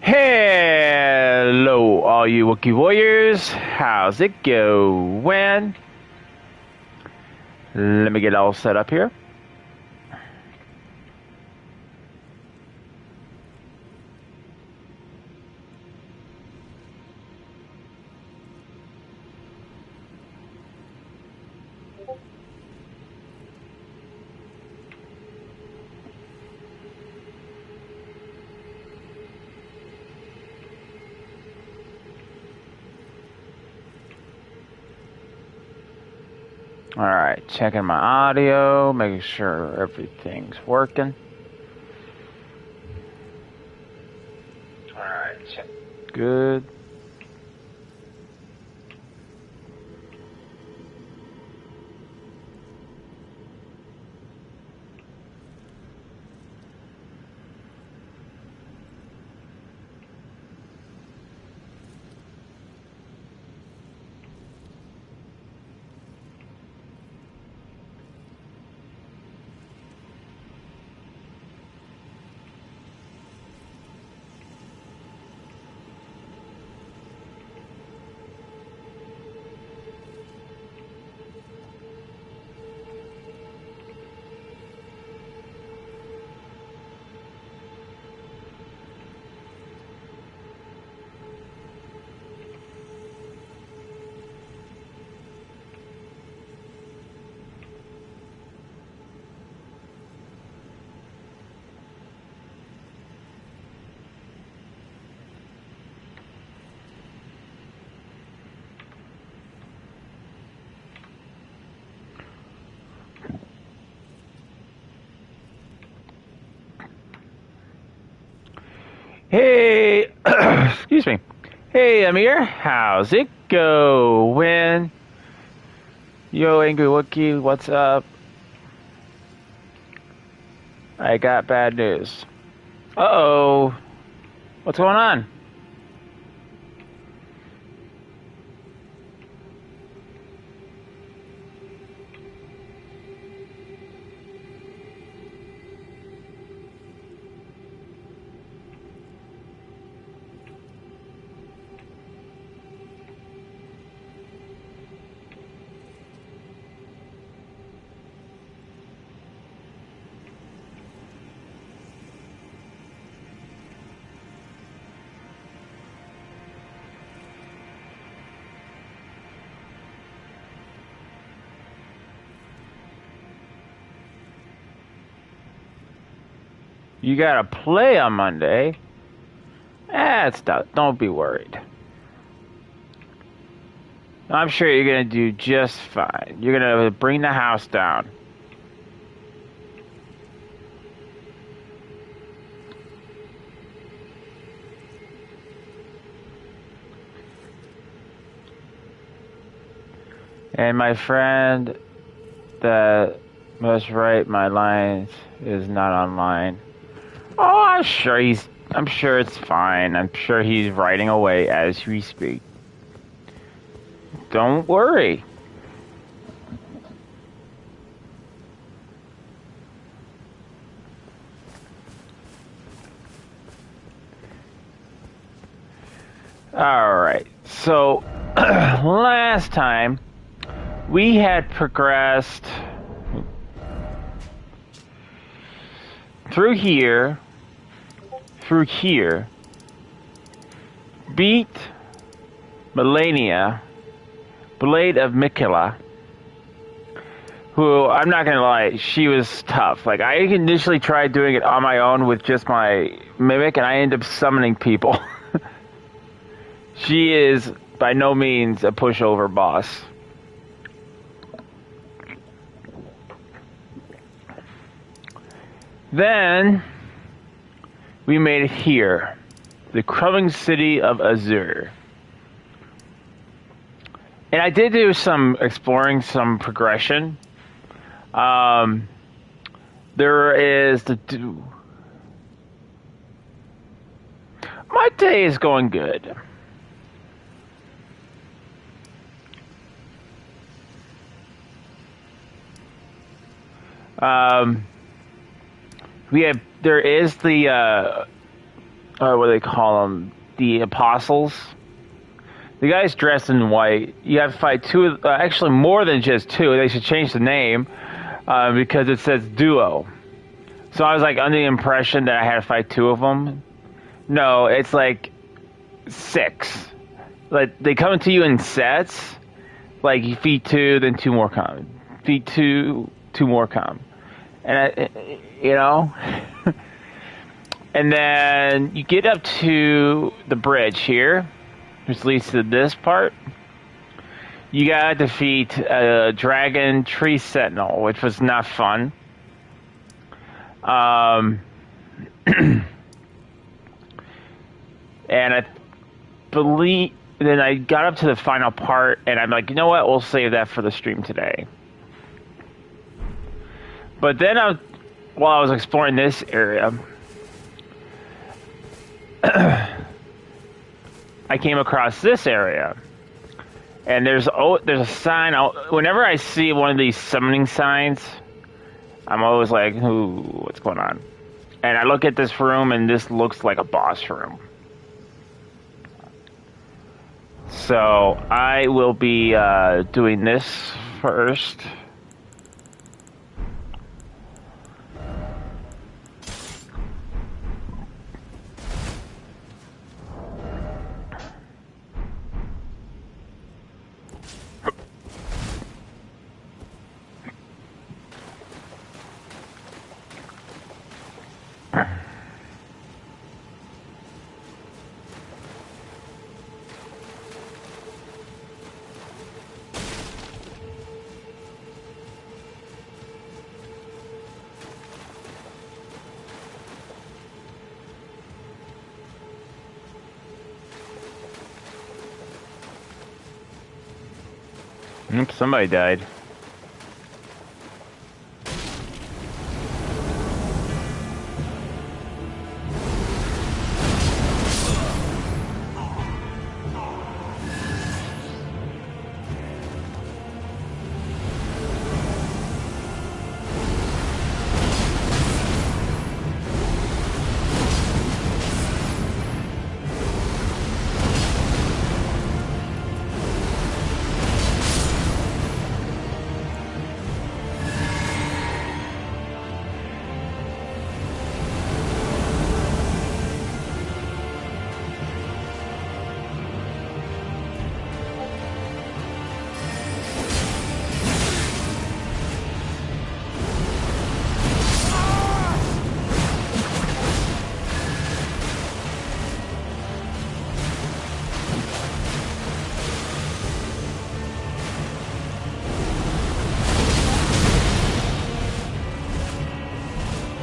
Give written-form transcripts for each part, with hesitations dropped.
Hello, all you Wookiee warriors. How's it going? Let me get all set up here. Alright, checking my audio, making sure everything's working. Alright, check. Good. Hey, excuse me. Hey, Amir, how's it going? Yo, Angry Wookiee, what's up? I got bad news. Uh-oh. What's going on? You gotta play on Monday. Don't be worried. I'm sure you're gonna do just fine. You're gonna bring the house down. And my friend that must write my lines is not online. Oh, I'm sure it's fine. I'm sure he's writing away as we speak. Don't worry. Alright, so last time we had progressed through here, beat Melania, Blade of Mikela, who, I'm not gonna lie, she was tough. Like, I initially tried doing it on my own with just my mimic, and I ended up summoning people. She is by no means a pushover boss. Then we made it here, the crumbling city of Azure. And I did do some exploring, some progression. There is my day is going good. There is the what do they call them? The apostles. The guys dressed in white. You have to fight two. Actually, more than just two. They should change the name because it says duo. So I was like under the impression that I had to fight two of them. No, it's like 6. Like they come to you in sets. Like you feed 2, then 2 more come. Feed 2, 2 more come. And you know. And then you get up to the bridge here, which leads to this part. You gotta defeat a dragon tree sentinel, which was not fun. And I believe then I got up to the final part, and I'm like, you know what? We'll save that for the stream today. But then while I was exploring this area, I came across this area, and there's a sign. Whenever I see one of these summoning signs, I'm always like, "Ooh, what's going on?" And I look at this room, and this looks like a boss room. So I will be doing this first. Oops, somebody died.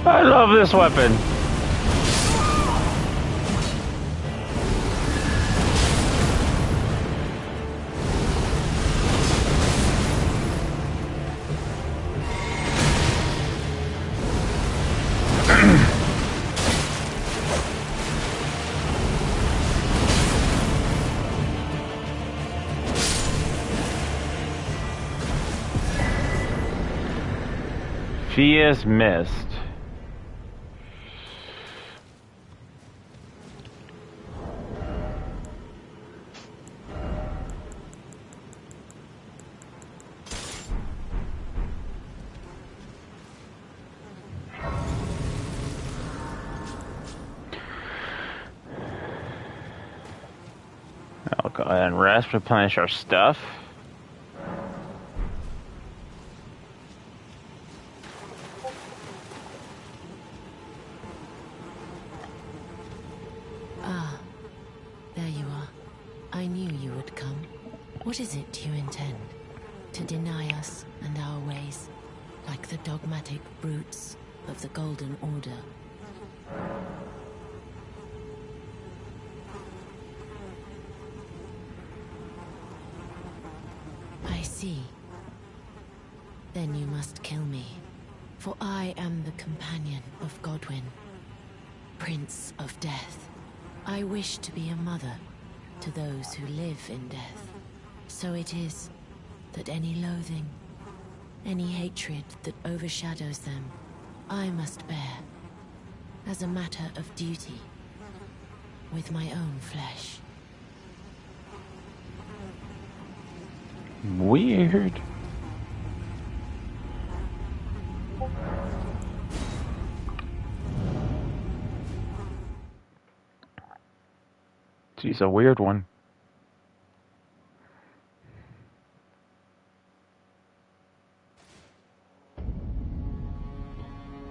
I love this weapon. She is missed. I'll go ahead and rest, replenish our stuff. Ah, there you are. I knew you would come. What is it you intend? To deny us and our ways, like the dogmatic brutes of the Golden Order? I see. Then you must kill me, for I am the companion of Godwyn, Prince of Death. I wish to be a mother to those who live in death. So it is that any loathing, any hatred that overshadows them, I must bear as a matter of duty, with my own flesh. Weird. She's a weird one.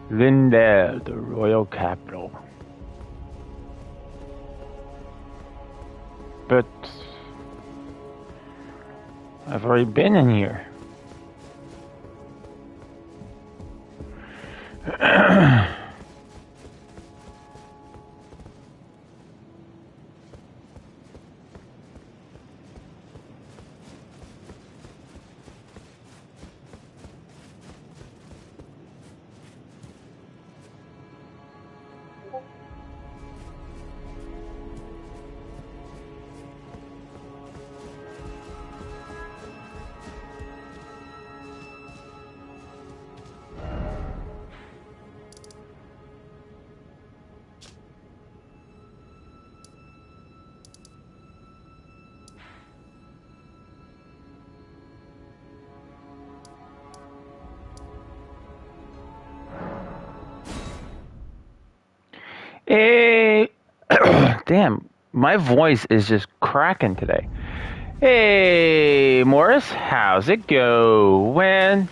Lindale, the royal capital. But I've already been in here. Hey, damn, my voice is just cracking today. Hey, Morris, how's it going?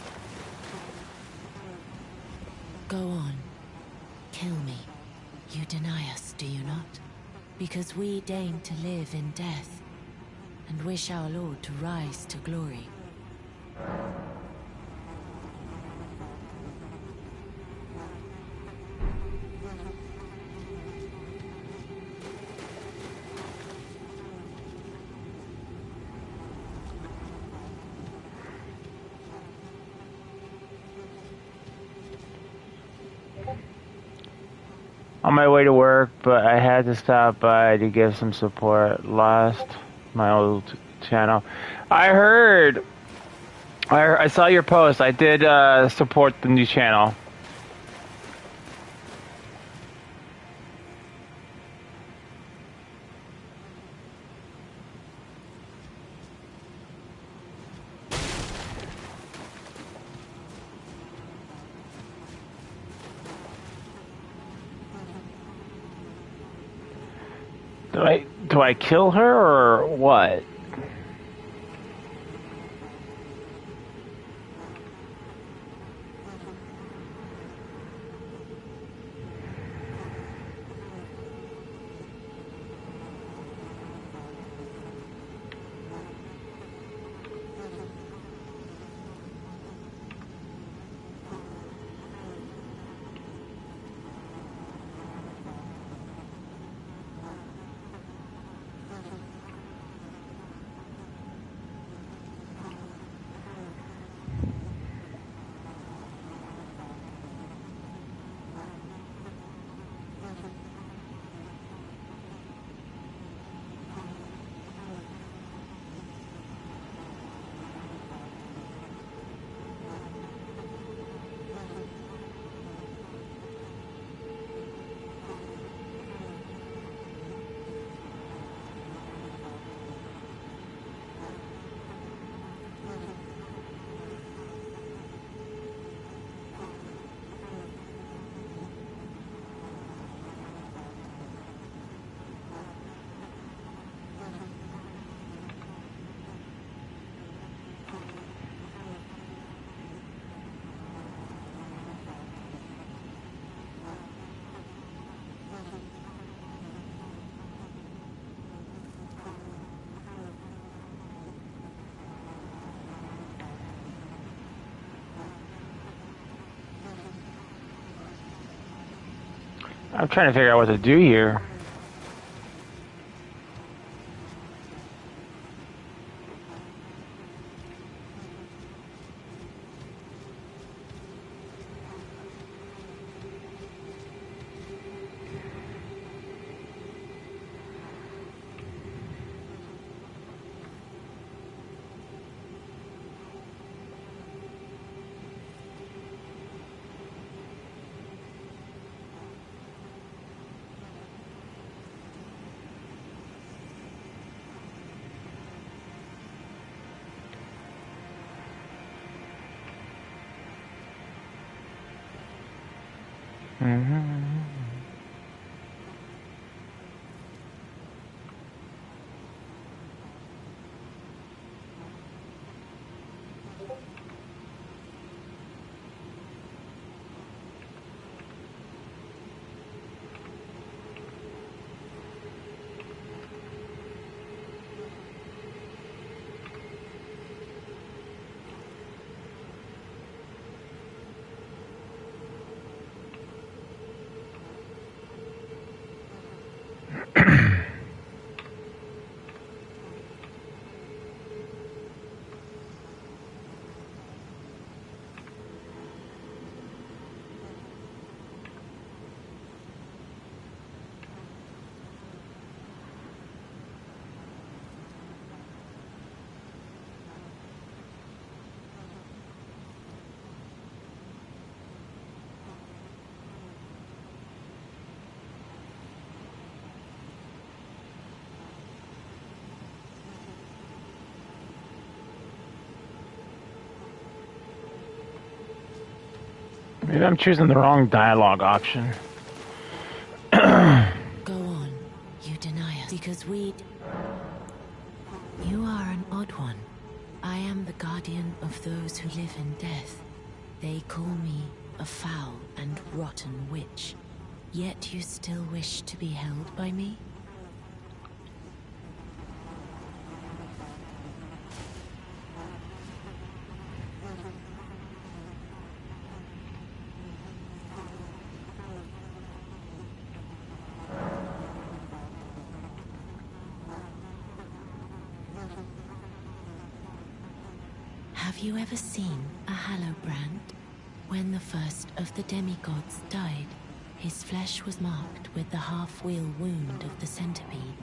Go on. Kill me. You deny us, do you not? Because we deign to live in death, and wish our Lord to rise to glory. On my way to work, but I had to stop by to give some support. Lost my old channel. I saw your post. I did support the new channel. Do I kill her or what? I'm trying to figure out what to do here. Mm-hmm. Maybe I'm choosing the wrong dialogue option. Go on. You deny us because You are an odd one. I am the guardian of those who live in death. They call me a foul and rotten witch. Yet you still wish to be held by me? Have you ever seen a Hallowbrand? When the first of the demigods died, his flesh was marked with the half-wheel wound of the centipede.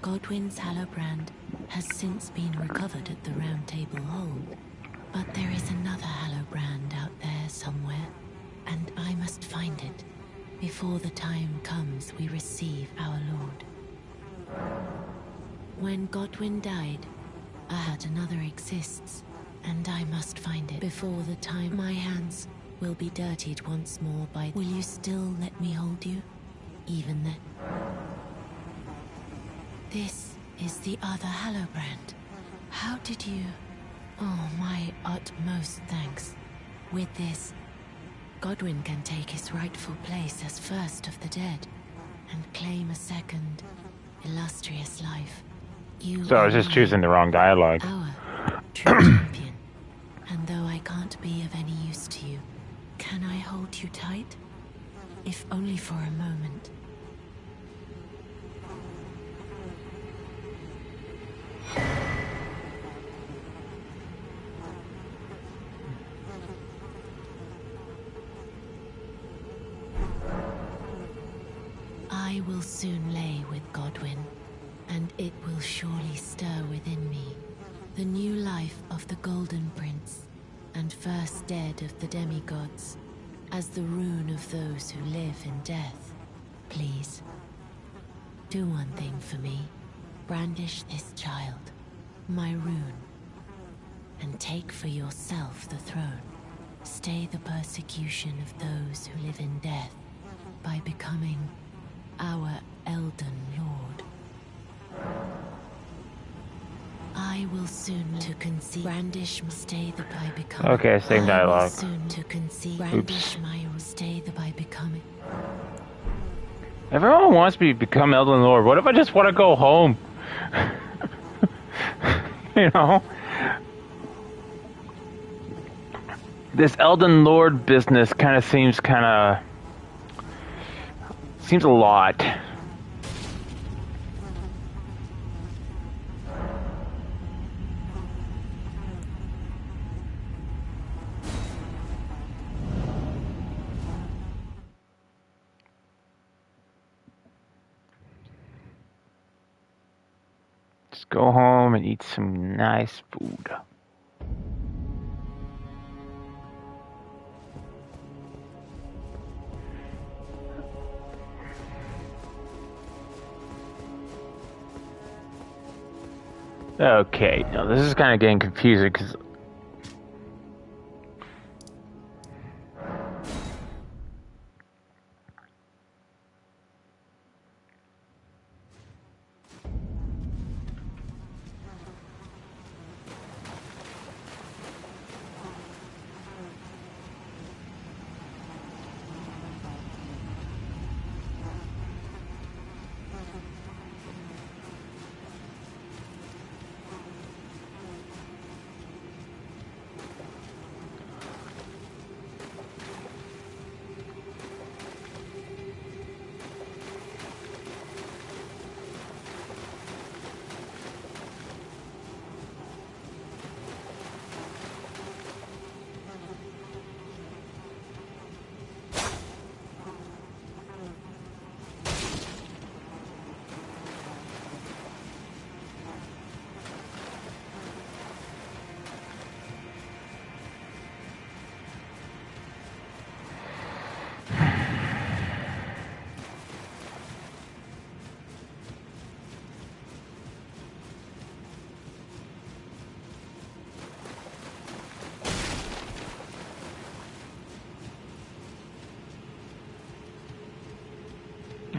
Godwyn's Hallowbrand has since been recovered at the Round Table Hold, but there is another Hallowbrand out there somewhere, and I must find it before the time comes we receive our Lord. When Godwyn died, a hat another exists, and I must find it before the time my hands will be dirtied once more by... Will you still let me hold you? Even then? This is the other Hallowbrand. How did you... Oh, my utmost thanks. With this, Godwyn can take his rightful place as first of the dead, and claim a second, illustrious life. You So I was just choosing the wrong dialogue. Our true champion. And though I can't be of any use to you, can I hold you tight? If only for a moment. I will soon lay with Godwyn, and it will surely stir within me the new life of the Golden Prince, and first dead of the demigods, as the rune of those who live in death. Please, do one thing for me. Brandish this child, my rune, and take for yourself the throne. Stay the persecution of those who live in death by becoming our Elden Lord. I will soon to conceive. Brandish stay the by becoming. Okay, same dialogue. Soon to conceive. Brandish my stay the by becoming. Everyone wants me to become Elden Lord. What if I just want to go home? You know? This Elden Lord business kind of seems a lot. Just go home and eat some nice food. Okay, now this is kind of getting confusing because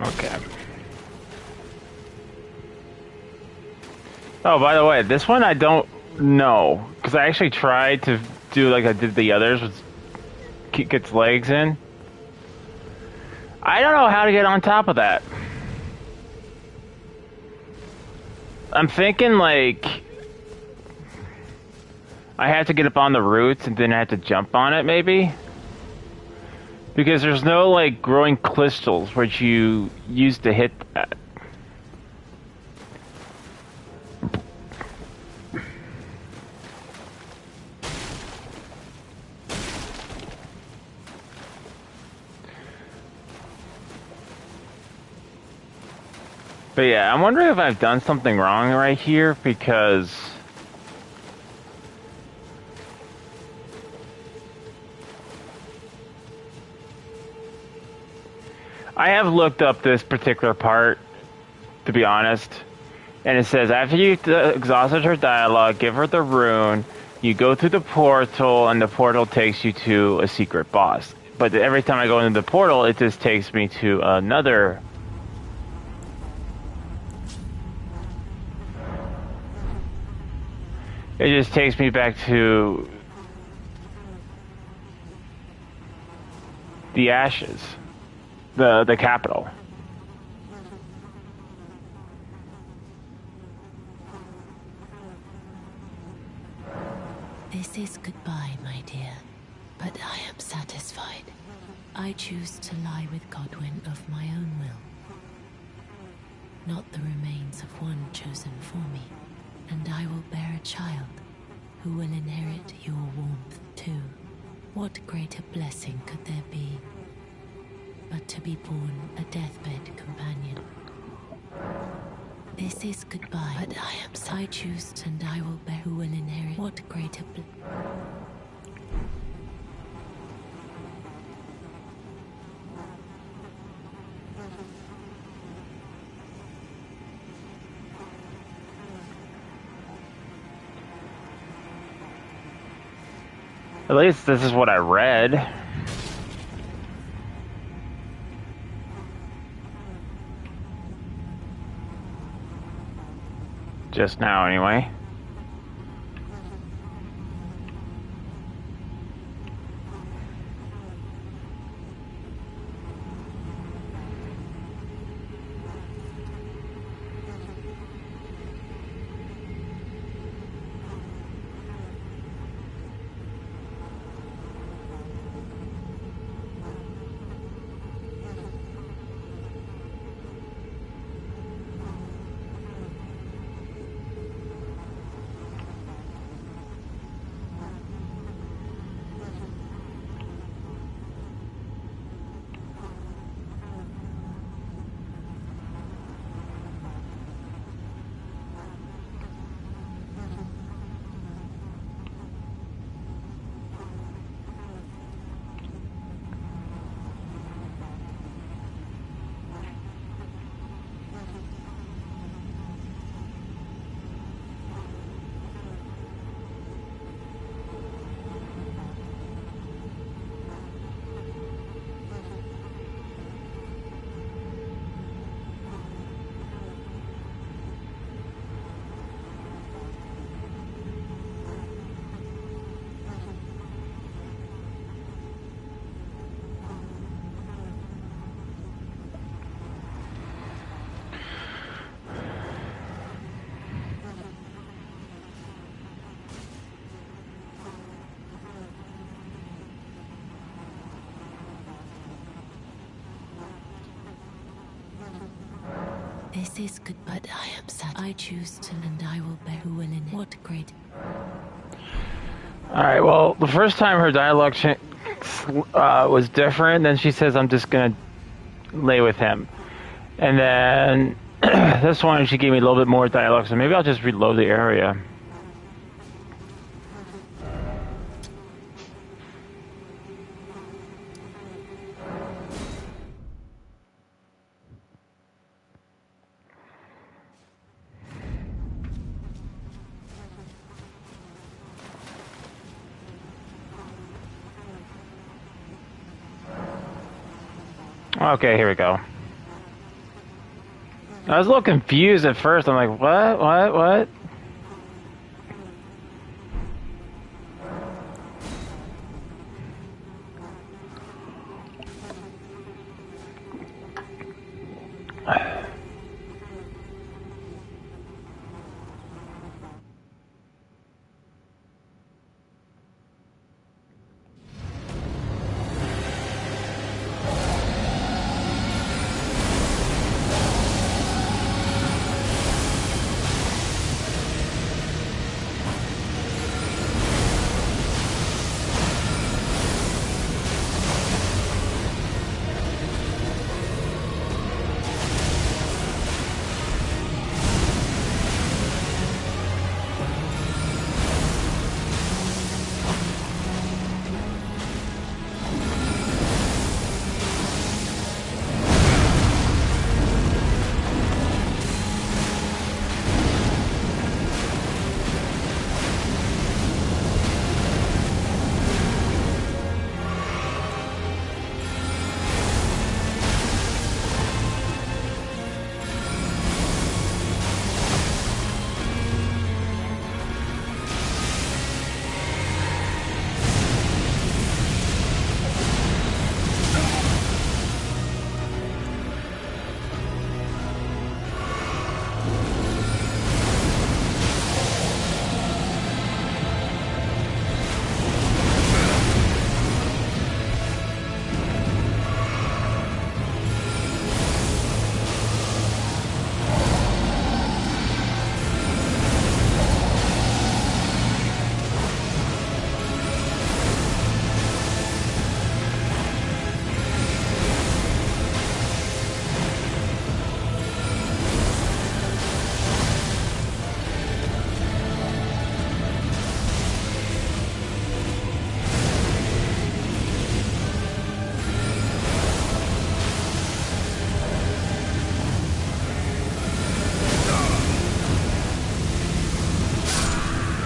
Okay. Oh, by the way, this one I don't know because I actually tried to do like I did the others, with kick its legs in. I don't know how to get on top of that. I'm thinking like I have to get up on the roots and then I have to jump on it, maybe. Because there's no like growing crystals which you use to hit that. But yeah, I'm wondering if I've done something wrong right here because I have looked up this particular part, to be honest, and it says after you've exhausted her dialogue, give her the rune, you go through the portal, and the portal takes you to a secret boss. But every time I go into the portal, it just takes me to another. It just takes me back to the ashes, the capital. This is goodbye, my dear, but I am satisfied. I choose to lie with Godwin of my own will, not the remains of one chosen for me, and I will bear a child who will inherit your warmth too. What greater blessing could there be but to be born a deathbed companion? This is goodbye, but I choose, and I will bear who will inherit. What greater At least this is what I read. Just now, anyway. This is good, but I am sad. I choose to, and I will bear who will in it. What great. Alright, well, the first time her dialogue was different, then she says, I'm just gonna lay with him. And then this one, she gave me a little bit more dialogue, so maybe I'll just reload the area. Okay, here we go. I was a little confused at first. I'm like, what?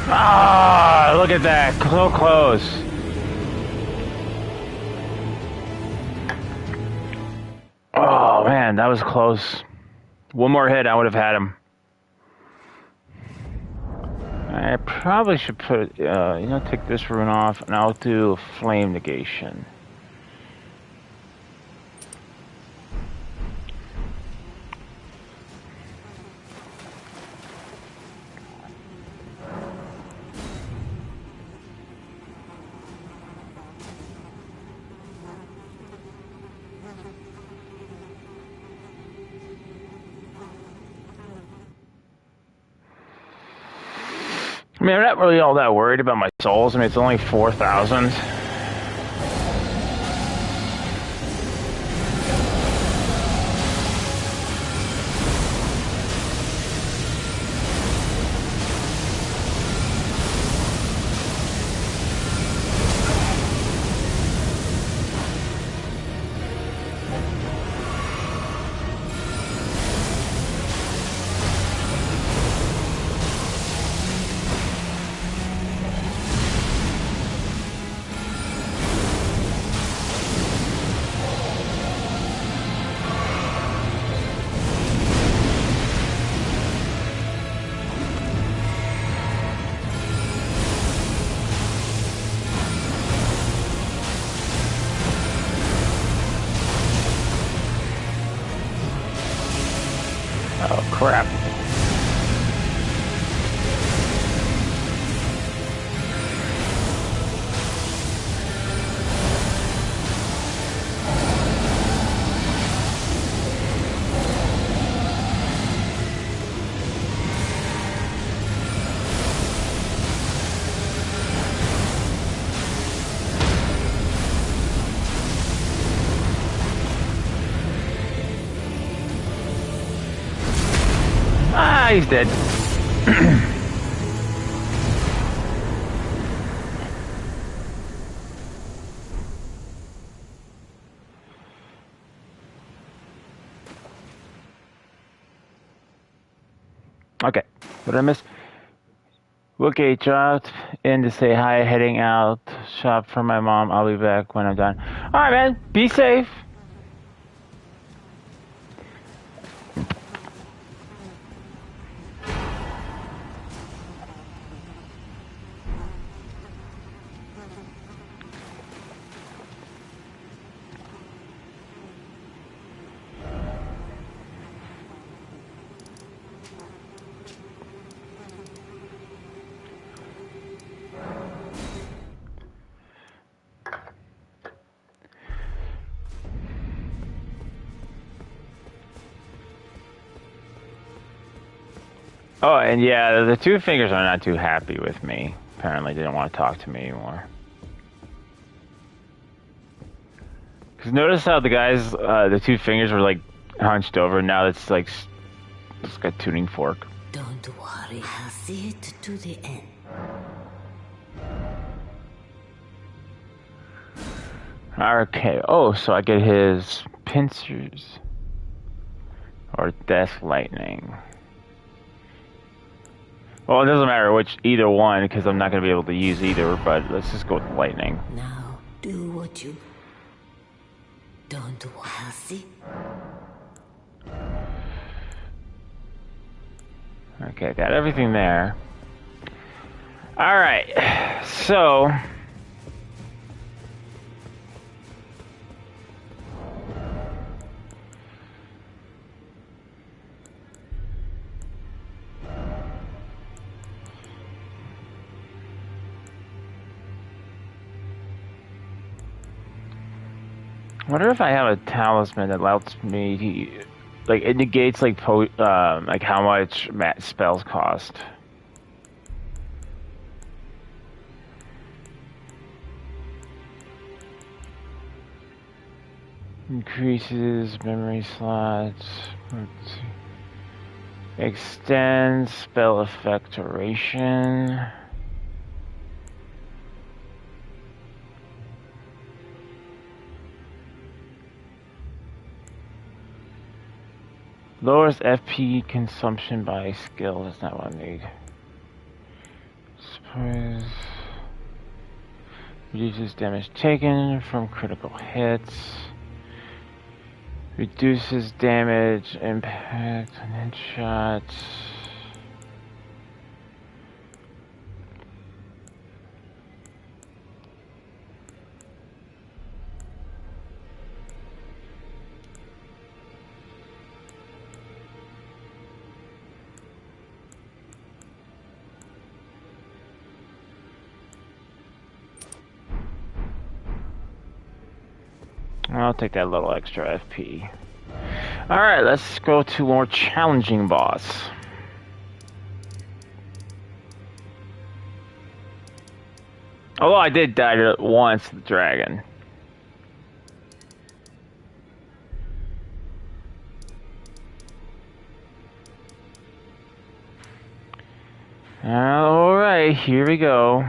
Ah, look at that. So close. Oh, man, that was close. One more hit, I would have had him. I probably should put, take this rune off, and I'll do flame negation. I mean, I'm not really all that worried about my souls. I mean, it's only 4,000. Oh, crap. Ah, he's dead. Okay, what did I miss? Wookiee dropped in to say hi, heading out, shop for my mom. I'll be back when I'm done. Alright, man, be safe. Oh, and yeah, the two fingers are not too happy with me. Apparently, they don't want to talk to me anymore. Because notice how the guys, the two fingers were like hunched over. Now it's like it's got tuning fork. Don't worry, I'll see it to the end. Okay. Oh, so I get his pincers or death lightning. Well, it doesn't matter either one because I'm not going to be able to use either. But let's just go with lightning. Now do what you. Don't worry, I'll see. Okay, got everything there. All right, so. I wonder if I have a talisman that allows me, like, it negates like how much spells cost. Increases memory slots. Extends spell effect duration. Lowers FP consumption by skill. That's not what I need. Suppose reduces damage taken from critical hits. Reduces damage impact on headshots. I'll take that little extra FP. Alright, let's go to a more challenging boss. Although I did die once, the dragon. Alright, here we go.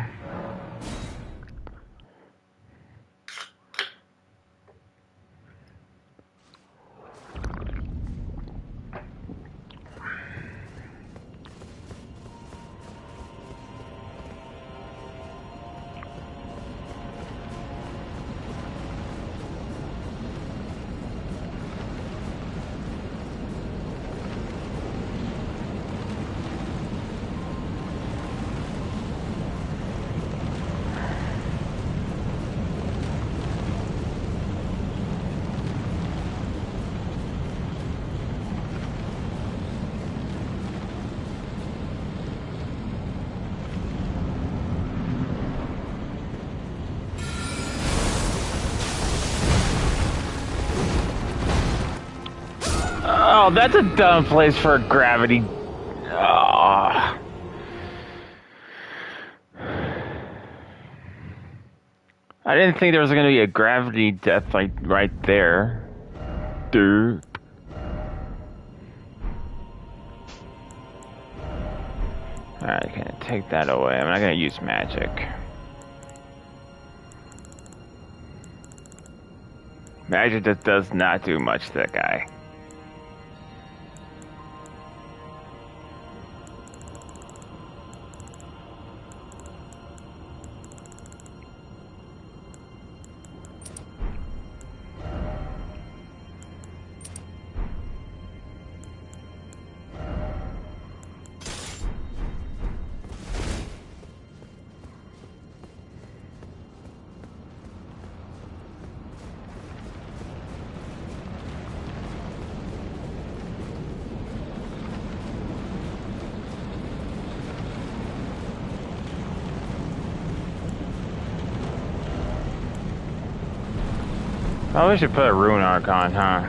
Oh, that's a dumb place for a gravity. Oh. I didn't think there was going to be a gravity death like right there. Dude. Alright, can I take that away? I'm not going to use magic. Magic just does not do much to that guy. Probably should put a rune arc on, huh?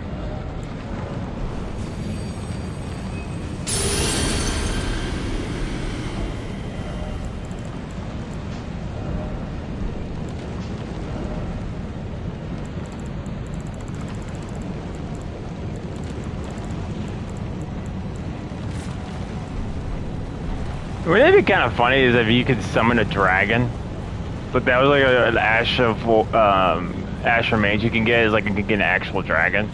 Wouldn't it be kind of funny is if you could summon a dragon, but that was like an ash of ash remains you can get is like you can get an actual dragon.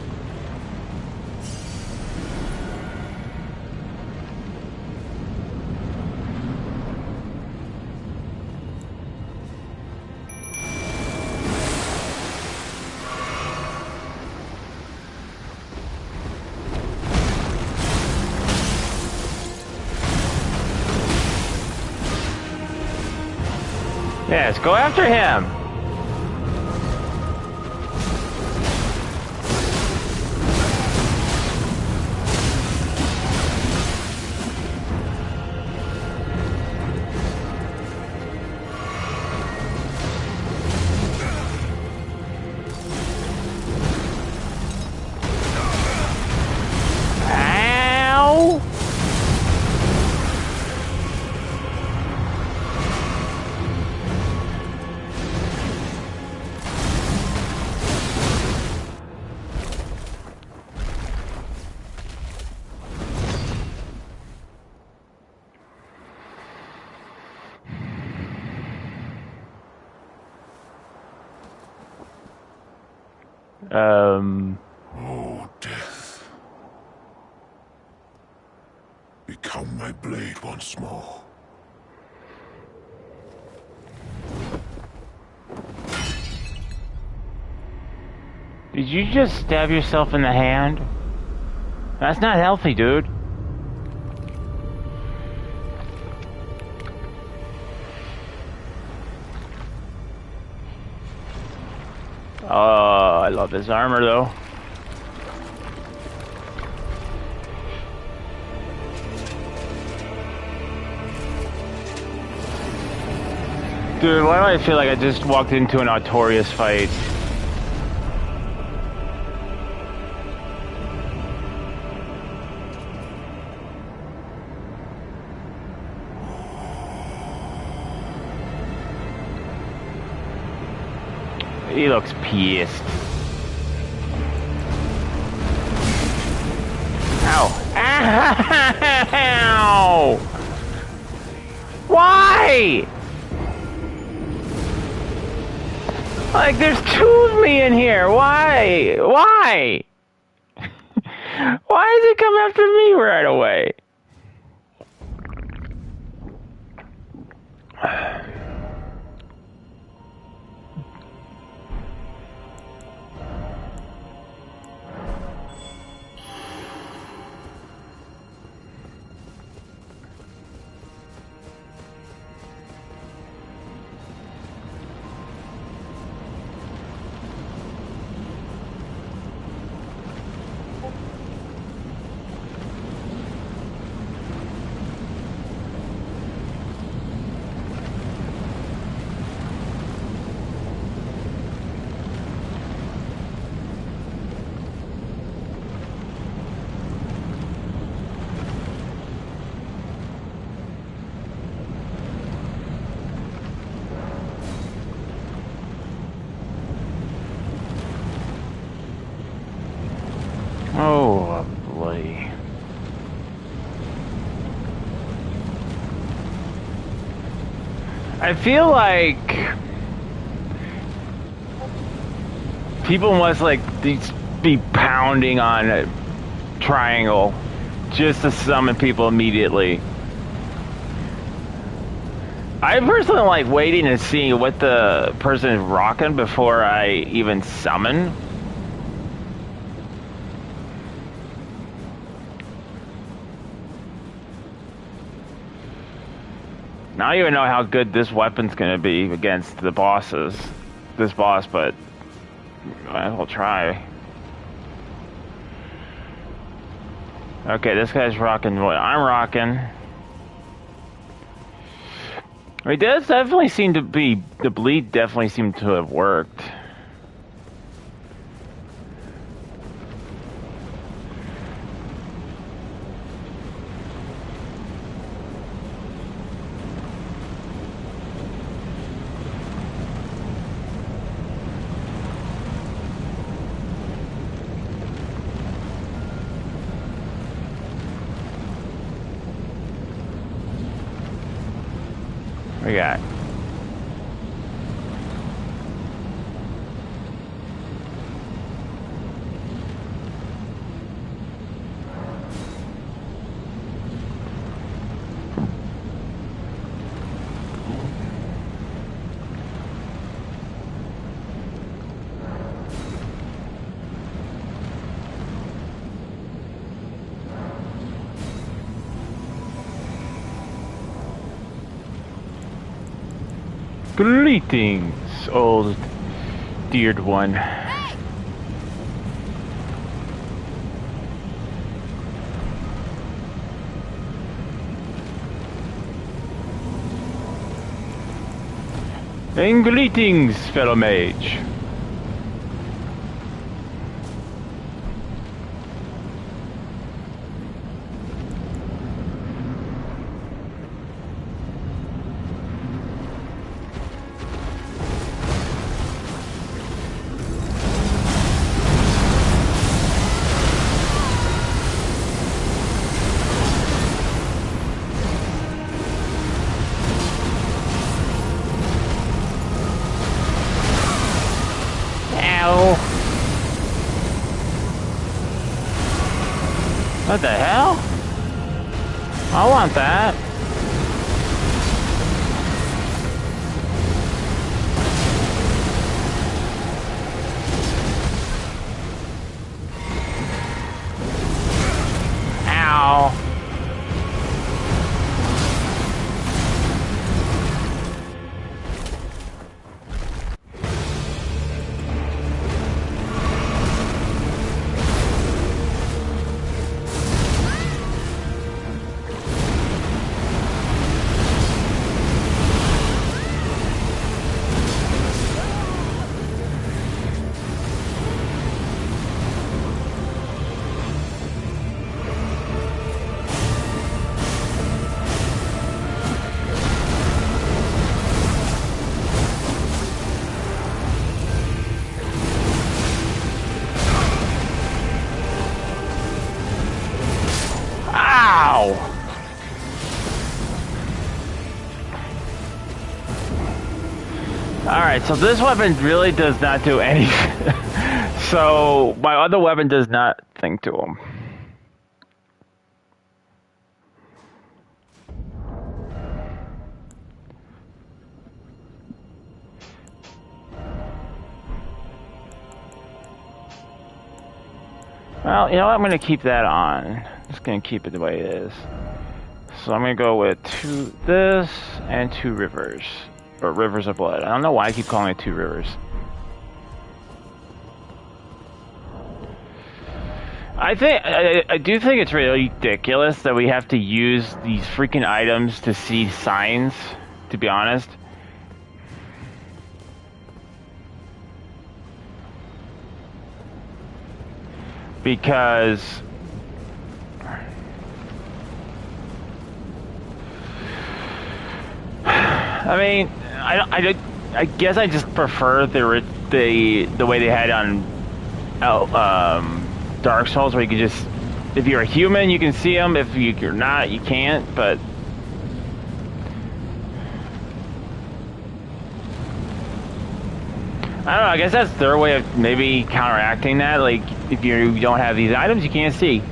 Yes, go after him. Ow! Oh, death. Become my blade once more. Did you just stab yourself in the hand? That's not healthy, dude. Oh, I love this armor, though. Dude, why do I feel like I just walked into an Artorias fight? He looks pissed. Ow. Ow! Why? Like, there's two of me in here. Why? Why? Why does it come after me right away? Oh, boy. I feel like people must like be pounding on a triangle just to summon people immediately. I personally like waiting and seeing what the person is rocking before I even summon. Now I don't even know how good this weapon's gonna be against the bosses. This boss, but I'll try. Okay, this guy's rocking what I'm rocking. It does definitely seem to be, the bleed definitely seemed to have worked. We got. Greetings, old deared one. And greetings, fellow mage. What the hell? I want that. Ow. Alright, so this weapon really does not do anything. So, my other weapon does not think to him. Well, you know what? I'm going to keep that on. I'm just going to keep it the way it is. So I'm going to go with this and 2 rivers. Or rivers of blood. I don't know why I keep calling it 2 rivers. I do think it's really ridiculous that we have to use these freaking items to see signs, to be honest. Because I mean, I guess I just prefer the way they had on Dark Souls, where you can just, if you're a human, you can see them. If you're not, you can't. But I don't know. I guess that's their way of maybe counteracting that. Like, if you don't have these items, you can't see.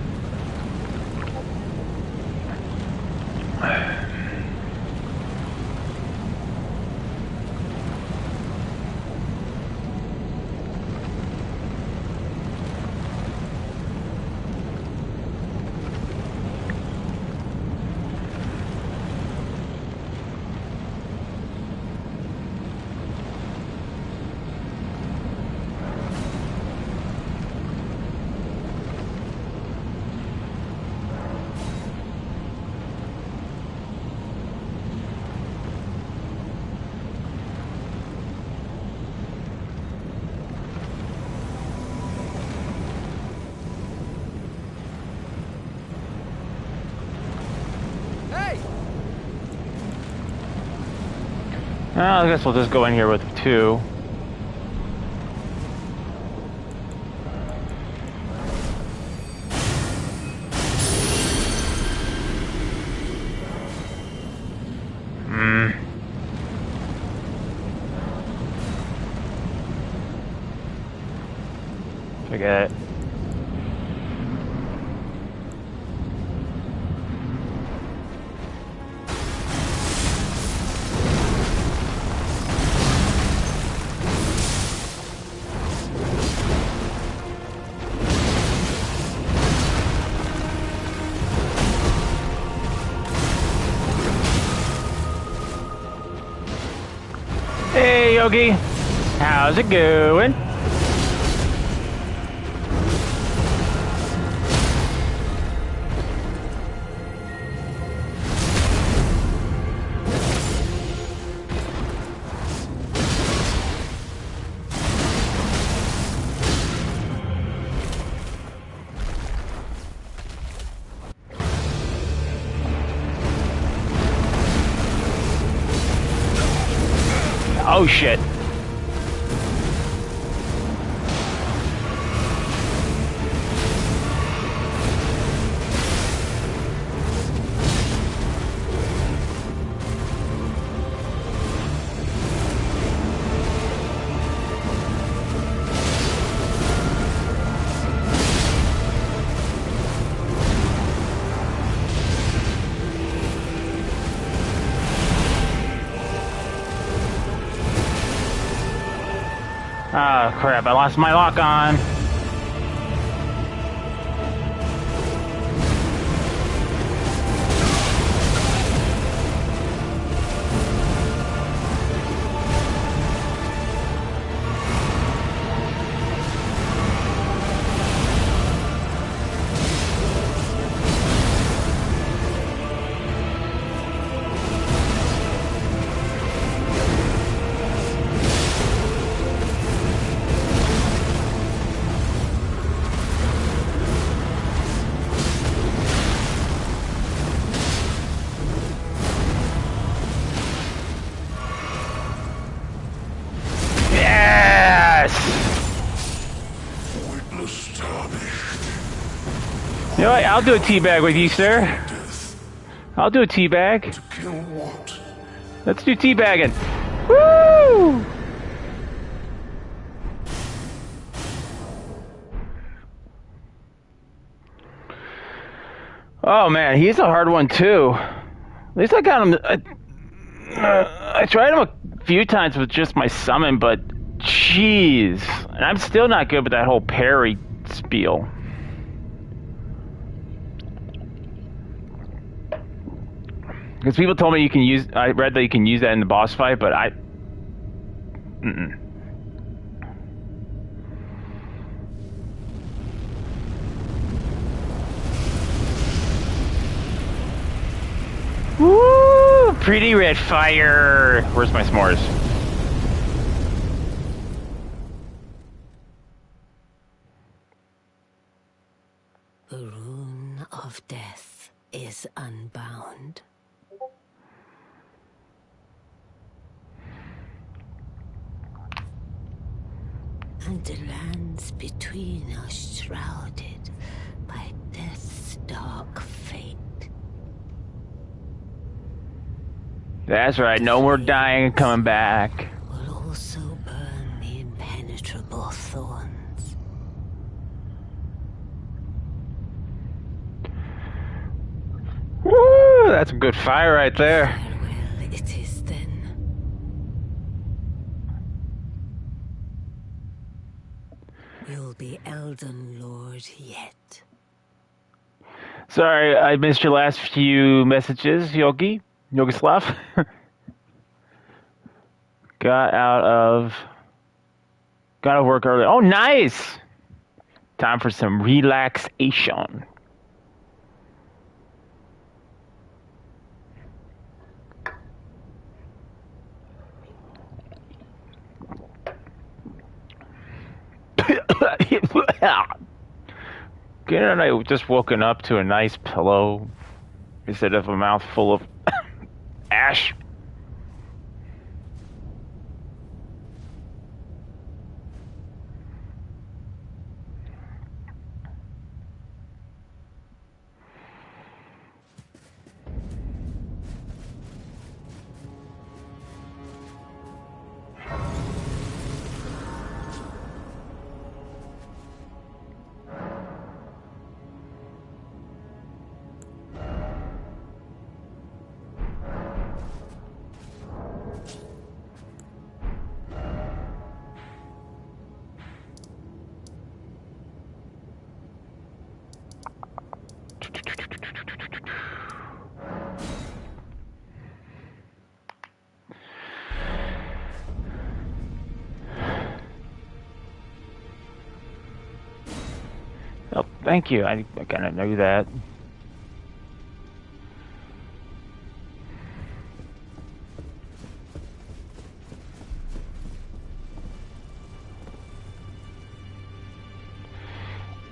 Well, I guess we'll just go in here with 2. Forget it. Hey, Yogi. How's it going? Oh shit. Oh crap, I lost my lock on. Witness Tarnished. You know what? I'll do a teabag with you, sir. Death. I'll do a teabag. To kill what? Let's do teabagging. Woo! Oh man, he's a hard one too. At least I got him. I tried him a few times with just my summon, but jeez, and I'm still not good with that whole parry spiel. Because people told me you can use. I read that you can use that in the boss fight, but I. Mm-mm. Woo! Pretty red fire. Where's my s'mores? The rune of death is unbound. And the lands between are shrouded by death's dark fate. That's right. No more dying and coming back. Will also burn the impenetrable thorns. Woo! That's a good fire right there. Farewell it is then. You'll be Elden Lord yet. Sorry, I missed your last few messages, Yogi. Yogislav. Got out of work early. Oh, nice! Time for some relaxation. Again, I just woken up to a nice pillow instead of a mouthful of ash. Oh, thank you. I kind of knew that.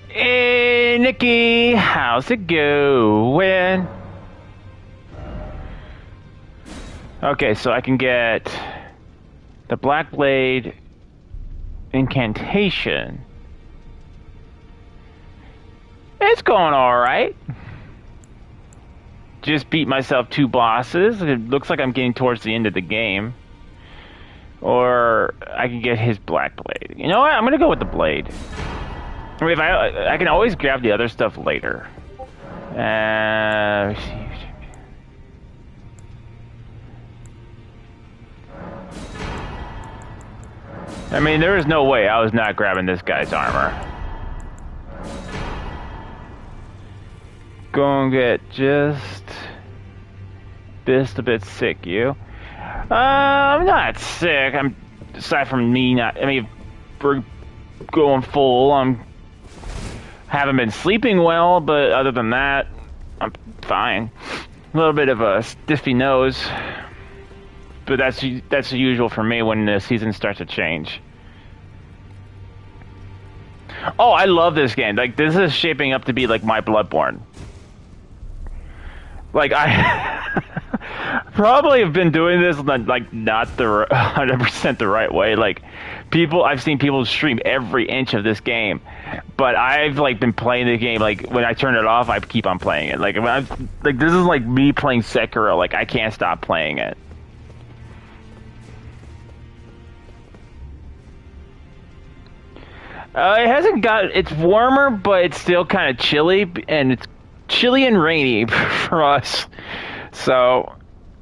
Hey, Nikki, how's it going? Okay, so I can get the Black Blade incantation. It's going alright. Just beat myself 2 bosses. It looks like I'm getting towards the end of the game. Or I can get his Black Blade. You know what? I'm gonna go with the Blade. I mean, if I can always grab the other stuff later. I mean, there is no way I was not grabbing this guy's armor. Gonna get just a bit sick, you. I'm not sick. I'm aside from me not. I mean, we're going full. Haven't been sleeping well, but other than that, I'm fine. A little bit of a stiffy nose, but that's the usual for me when the season starts to change. Oh, I love this game. Like, this is shaping up to be like my Bloodborne. Like, I probably have been doing this like not the 100% the right way. Like, I've seen people stream every inch of this game, but I've like been playing the game. Like, when I turn it off, I keep on playing it. Like, this is like me playing Sekiro. Like, I can't stop playing it. It hasn't got. It's warmer, but it's still kind of chilly, and it's chilly and rainy for us. So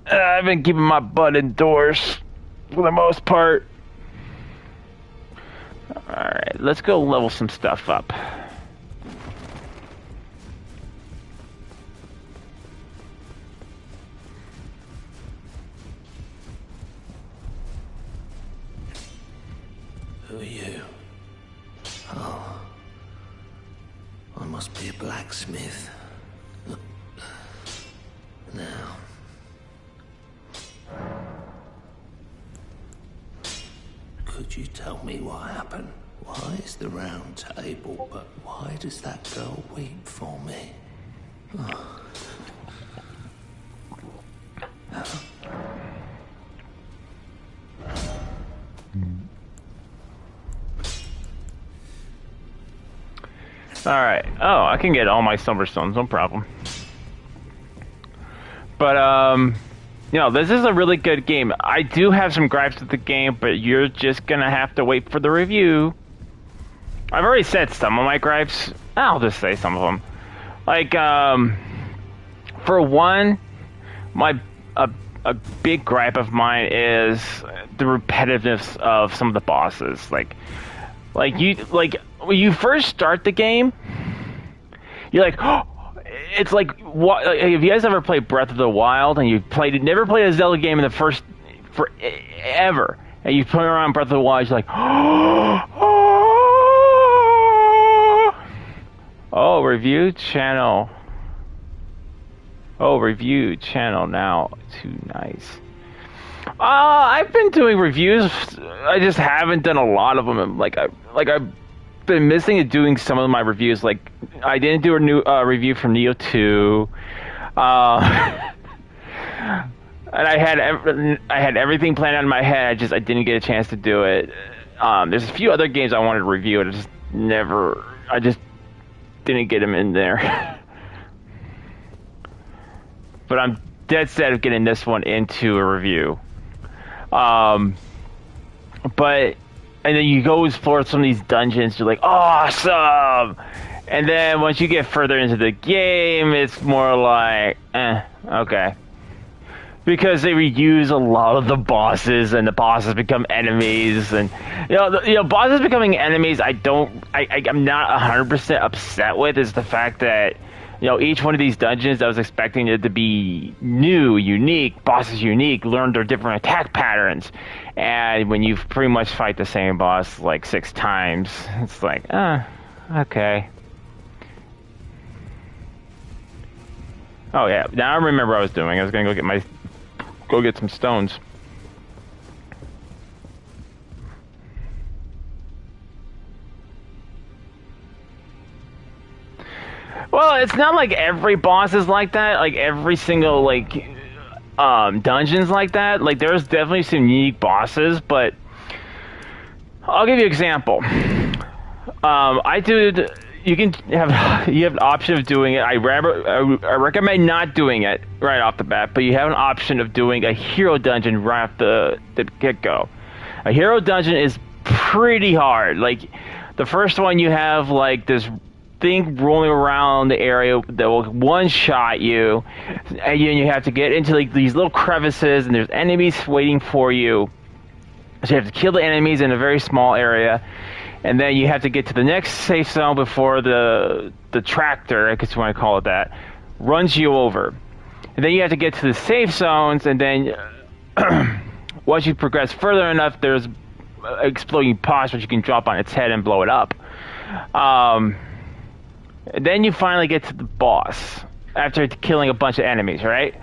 I've been keeping my butt indoors for the most part. Alright, let's go level some stuff up. Who are you? Oh, I must be a blacksmith. Now, could you tell me what happened? Why is the round table, but why does that girl weep for me? Oh. Alright. Oh, I can get all my silver stones, no problem. But, you know, this is a really good game. I do have some gripes with the game, but you're just gonna have to wait for the review. I've already said some of my gripes. I'll just say some of them. Like, for one, a big gripe of mine is the repetitiveness of some of the bosses. Like when you first start the game, you're like, oh, it's like, what? Like, have you guys ever played Breath of the Wild and never played a Zelda game in the first forever, and you play around Breath of the Wild, you're like, oh, review channel. Oh, review channel now. Too nice. I've been doing reviews. I just haven't done a lot of them. I've been missing it doing some of my reviews. Like, I didn't do a new review for Neo 2. And I had everything planned out in my head. I didn't get a chance to do it. There's a few other games I wanted to review, and I just didn't get them in there. But I'm dead set of getting this one into a review. And then you go explore some of these dungeons, you're like, awesome! And then once you get further into the game, it's more like, okay. Because they reuse a lot of the bosses, and the bosses become enemies, and bosses becoming enemies, I'm not 100% upset with, is the fact that each one of these dungeons, I was expecting it to be new, unique, bosses unique, learn their different attack patterns. And when you pretty much fight the same boss like 6 times, it's like, okay. Oh yeah, now I remember what I was doing. I was gonna go get some stones. Well, it's not like every boss is like that. Like every single dungeons like that. Like there's definitely some unique bosses, but I'll give you an example. You have an option of doing it. I recommend not doing it right off the bat, but you have an option of doing a hero dungeon right off the get-go. A hero dungeon is pretty hard. Like the first one, you have like this thing rolling around the area that will one-shot you, and you have to get into like these little crevices, and there's enemies waiting for you. So you have to kill the enemies in a very small area, and then you have to get to the next safe zone before the tractor, I guess you want to call it that, runs you over. And then you have to get to the safe zones, and then once you progress further enough, there's exploding pods which you can drop on its head and blow it up. And then you finally get to the boss after killing a bunch of enemies, right?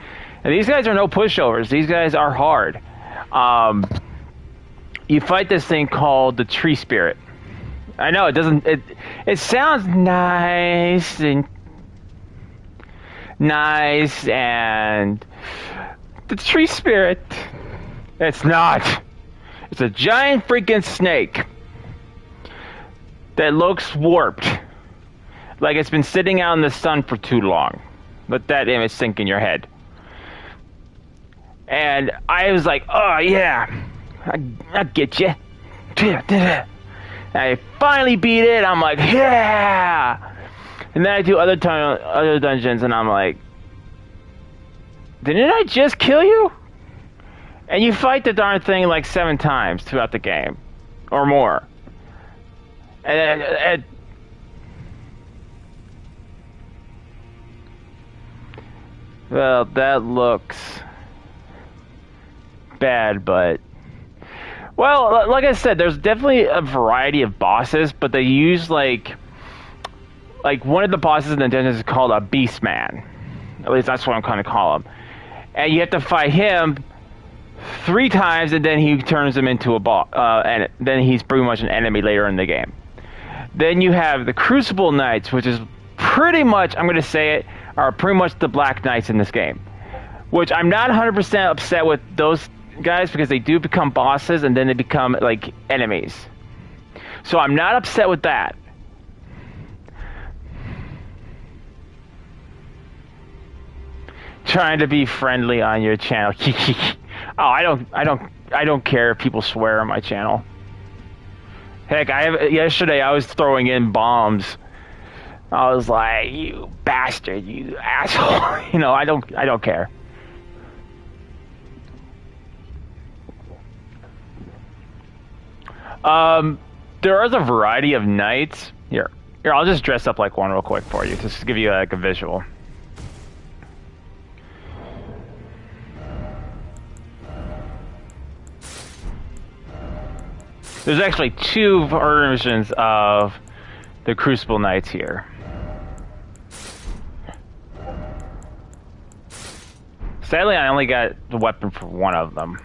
And these guys are no pushovers. These guys are hard. You fight this thing called the tree spirit. I know it sounds nice and the tree spirit. It's not. It's a giant freaking snake that looks warped. Like it's been sitting out in the sun for too long. Let that image sink in your head. And I was like, oh yeah, I'll get you. I finally beat it. I'm like, yeah. And then I do other dungeons, and I'm like, didn't I just kill you? And you fight the darn thing like 7 times throughout the game, or more. And well, that looks bad, but well, like I said, there's definitely a variety of bosses, but they use like one of the bosses in the dungeon is called a Beast Man. At least that's what I'm kind of call him. And you have to fight him 3 times, and then he turns him into a boss, and then he's pretty much an enemy later in the game. Then you have the Crucible Knights, which is pretty much, I'm going to say it, are pretty much the Black Knights in this game. Which I'm not 100% upset with those guys, because they do become bosses and then they become like enemies. So I'm not upset with that. Trying to be friendly on your channel. Oh, I don't care if people swear on my channel. Heck, yesterday I was throwing in bombs. I was like, you bastard, you asshole. You know, I don't care. There is a variety of knights. Here, I'll just dress up like one real quick for you, just to give you like a visual. There's actually 2 versions of the Crucible Knights here. Sadly, I only got the weapon for one of them.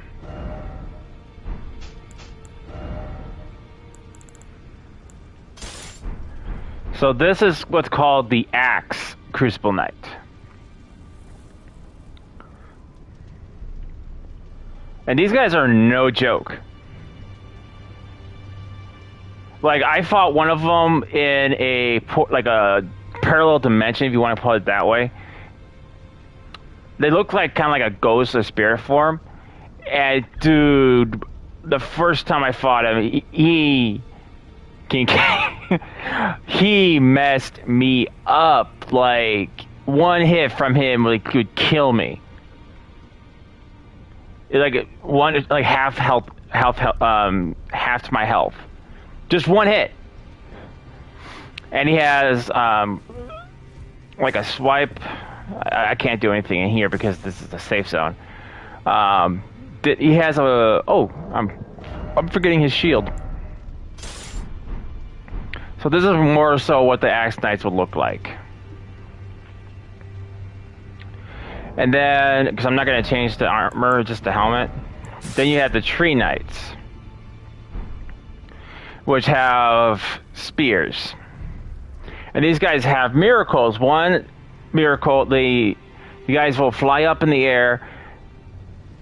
So this is what's called the Axe Crucible Knight. And these guys are no joke. Like, I fought one of them in a parallel dimension, if you want to put it that way. They look like kind of like a ghost or spirit form. And dude, the first time I fought him, he messed me up. Like, one hit from him could kill me. Half my health. Just one hit. And he has like a swipe. I can't do anything in here because this is a safe zone. He has a I'm forgetting his shield. So this is more so what the Axe Knights would look like. And then, because I'm not going to change the armor, just the helmet. Then you have the Tree Knights, which have spears. And these guys have miracles. One miracle, you guys will fly up in the air,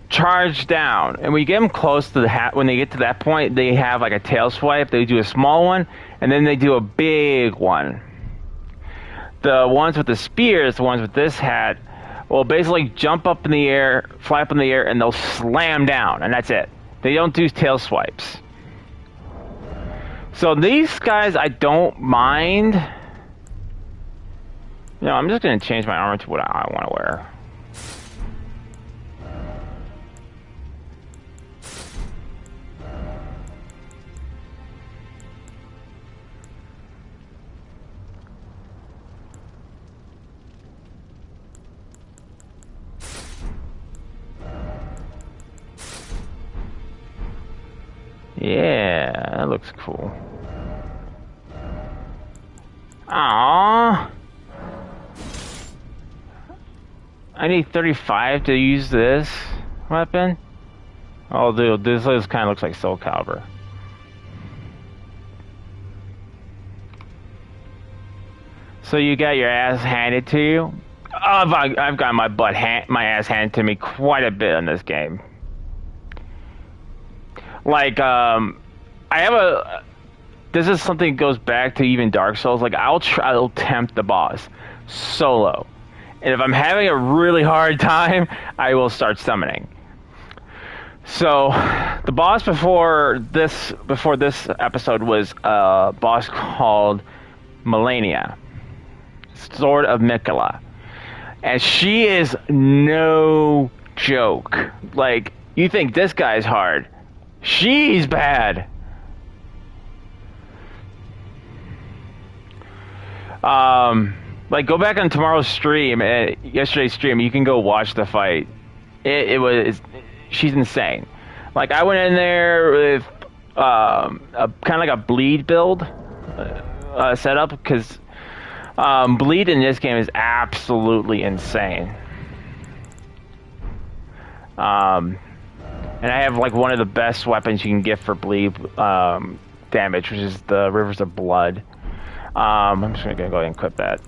charge down, and when you get them close to the when they get to that point, they have like a tail swipe. They do a small one, and then they do a big one. The ones with the spears, the ones with this hat, will basically jump up in the air, fly up in the air, and they'll slam down, and that's it. They don't do tail swipes. So these guys, I don't mind. You know, I'm just going to change my armor to what I want to wear. Yeah, that looks cool. Aww. I need 35 to use this weapon. Oh, dude, this kind of looks like Soul Calibur. So you got your ass handed to you? Oh, I've got my ass handed to me quite a bit in this game. Like, this is something that goes back to even Dark Souls. Like, I'll tempt the boss solo. And if I'm having a really hard time, I will start summoning. So, the boss before this episode was a boss called Melania, Sword of Mikola. And she is no joke. Like, you think this guy's hard. She's bad. Like, go back on tomorrow's stream, yesterday's stream. You can go watch the fight. She's insane. Like, I went in there with kind of like a bleed build setup, because bleed in this game is absolutely insane. And I have like one of the best weapons you can get for bleed damage, which is the Rivers of Blood. I'm just gonna go ahead and equip that.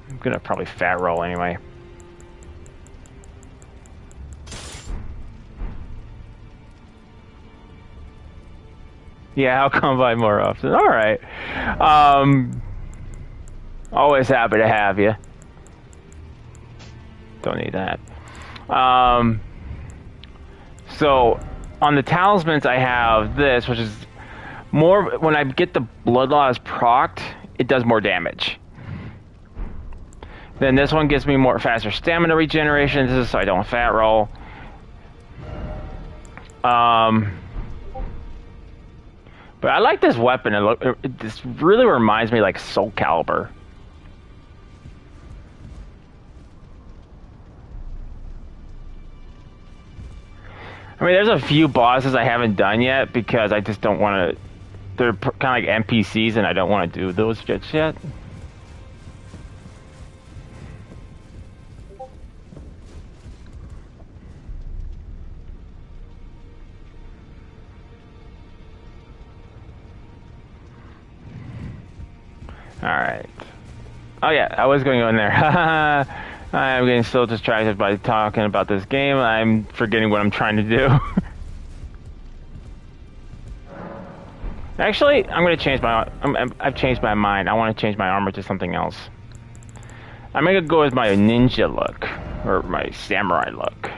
I'm gonna probably fat roll anyway. Yeah, I'll come by more often. All right. Always happy to have you. Don't need that. So, on the talismans, I have this, which is more, when I get the Blood Laws procced, it does more damage. Then this one gives me more faster stamina regeneration. This is so I don't fat roll. But I like this weapon. This really reminds me like Soul Calibur. I mean, there's a few bosses I haven't done yet because I just don't want to. They're kind of like NPCs, and I don't want to do those just yet. All right. Oh yeah, I was going to go in there. I'm getting so distracted by talking about this game. I'm forgetting what I'm trying to do. Actually, I'm going to change my... I've changed my mind. I want to change my armor to something else. I'm going to go with my ninja look. Or my samurai look.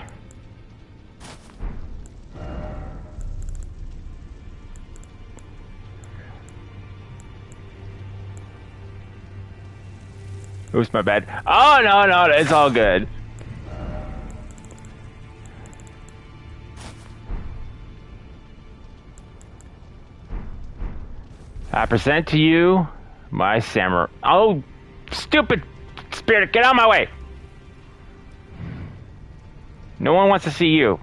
Oops, my bad. Oh, no, it's all good. I present to you my samurai. Oh, stupid spirit, get out of my way. No one wants to see you.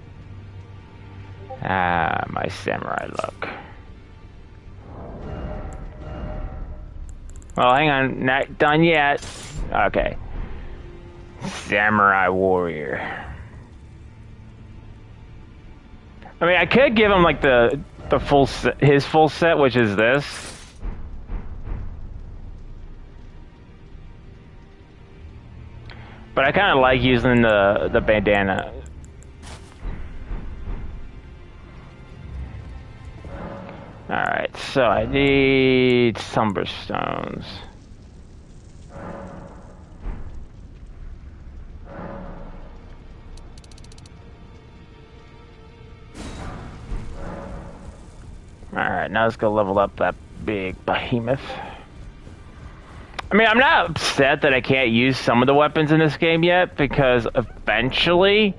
Ah, my samurai look. Well, hang on, not done yet. Okay. Samurai warrior. I mean, I could give him like the full set, his full set, which is this. But I kind of like using the bandana. All right, so I need Somber Stones. Alright, now let's go level up that big behemoth. I mean, I'm not upset that I can't use some of the weapons in this game yet, because eventually,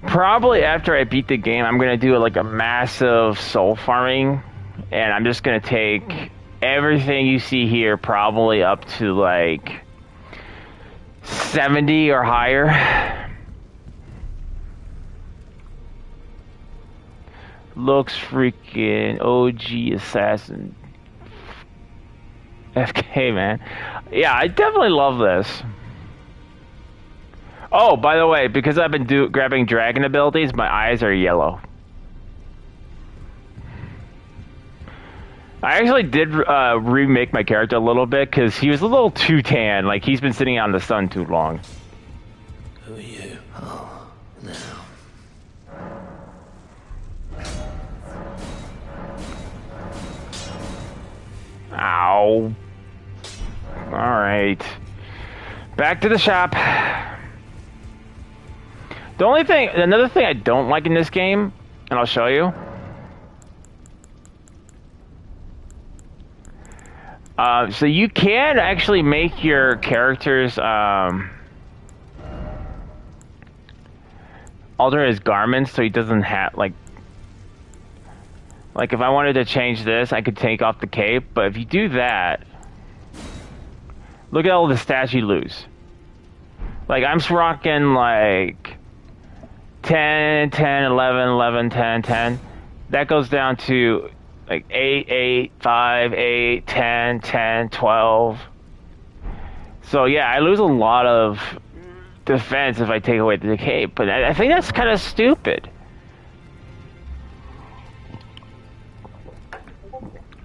probably after I beat the game, I'm going to do like a massive soul farming, and I'm just going to take everything you see here probably up to like 70 or higher. Looks freaking OG assassin. FK, man. Yeah, I definitely love this. Oh, by the way, because I've been grabbing dragon abilities, my eyes are yellow. I actually did remake my character a little bit because he was a little too tan. Like, he's been sitting out in the sun too long. Who are you? Oh, now. Ow. Alright. Back to the shop. Another thing I don't like in this game, and I'll show you. So you can actually make your characters, alter his garments so he doesn't have, like if I wanted to change this, I could take off the cape, but if you do that, look at all the stats you lose. Like, I'm rocking, like, 10, 10, 11, 11, 10, 10. That goes down to, like, 8, 8, 5, 8, 10, 10, 12. So, yeah, I lose a lot of defense if I take away the cape, but I think that's kind of stupid.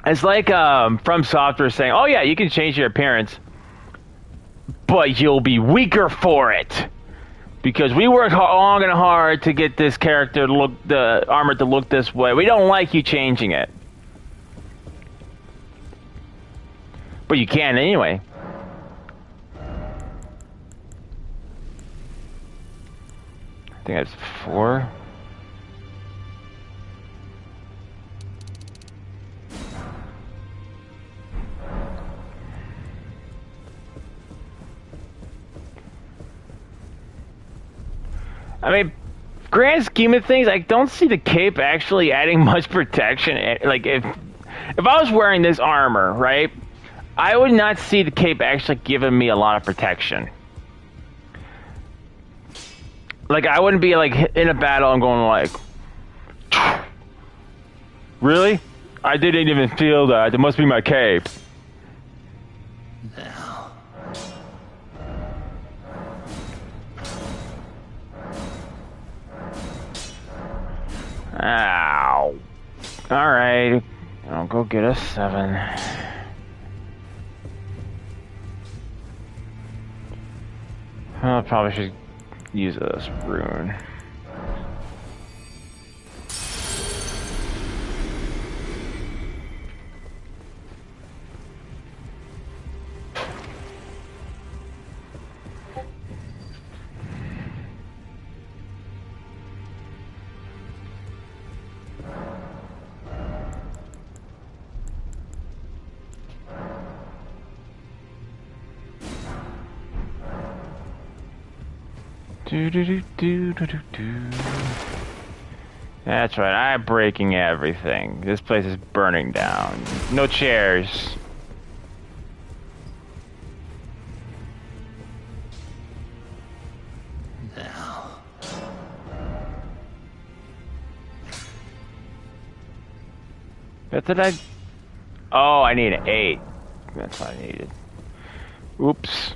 It's like From Software saying, oh yeah, you can change your appearance, but you'll be weaker for it. Because we worked long and hard to get this character to look, the armor to look this way. We don't like you changing it. But you can anyway. I think that's 4. I mean, grand scheme of things, I don't see the cape actually adding much protection. Like, if I was wearing this armor, right, I would not see the cape actually giving me a lot of protection. Like, I wouldn't be, like, in a battle and going, like, really? I didn't even feel that. It must be my cape. Now. Ow. Alright. I'll go get a 7. I probably should use this rune. That's right, I'm breaking everything. This place is burning down. No chairs. Now. What did I... Oh, I need an 8. That's what I needed. Oops.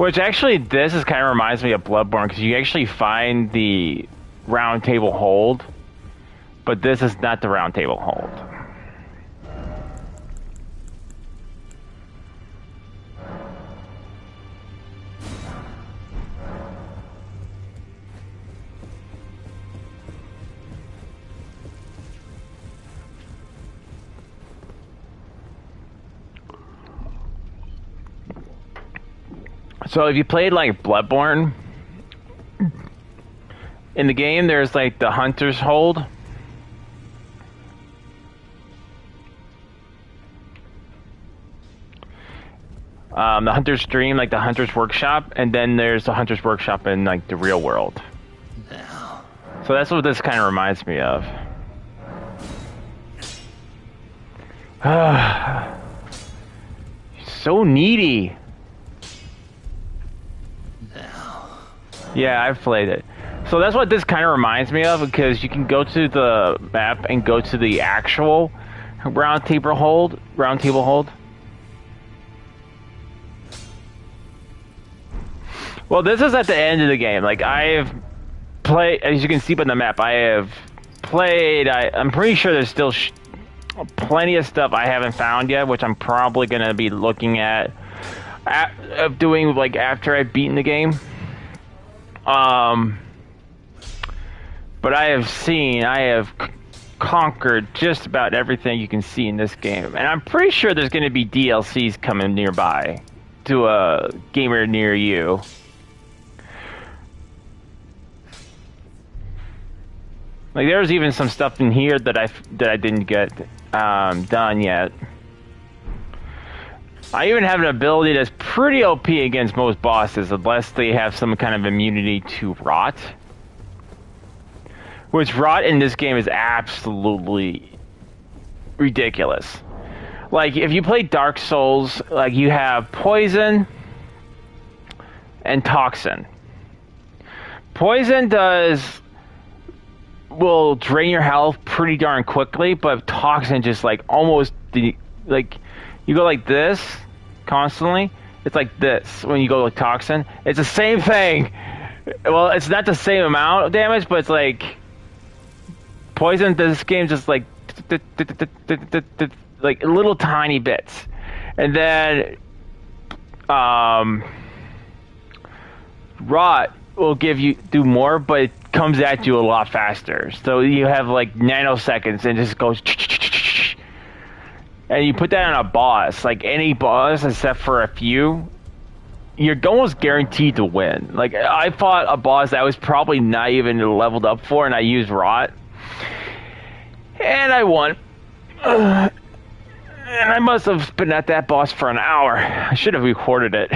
Which actually, this is kind of reminds me of Bloodborne because you actually find the round table hold, but this is not the round table hold. So if you played like Bloodborne, in the game there's like the Hunter's Hold. The Hunter's Dream, like the Hunter's Workshop, and then there's the Hunter's Workshop in like the real world. Now. So that's what this kind of reminds me of. So needy. Yeah, I've played it. So that's what this kind of reminds me of, because you can go to the map and go to the actual round table hold. Well, this is at the end of the game. Like, I have played, as you can see by the map, I have played, I'm pretty sure there's still plenty of stuff I haven't found yet, which I'm probably going to be looking at doing, like, after I've beaten the game. But I have conquered just about everything you can see in this game. And I'm pretty sure there's going to be DLCs coming nearby to a gamer near you. Like, there's even some stuff in here that I didn't get done yet. I even have an ability that's pretty OP against most bosses, unless they have some kind of immunity to rot. Which rot in this game is absolutely ridiculous. Like, if you play Dark Souls, like, you have poison and toxin. Poison will drain your health pretty darn quickly, but toxin just like almost like you go like this constantly. It's like this when you go like toxin. It's the same thing. Well, it's not the same amount of damage, but it's like poison. This game just like little tiny bits, and then rot will do more, but it comes at you a lot faster. So you have like nanoseconds and just goes. And you put that on a boss, like any boss except for a few, you're almost guaranteed to win. Like, I fought a boss that I was probably not even leveled up for, and I used rot. And I won. And I must have been at that boss for an hour. I should have recorded it.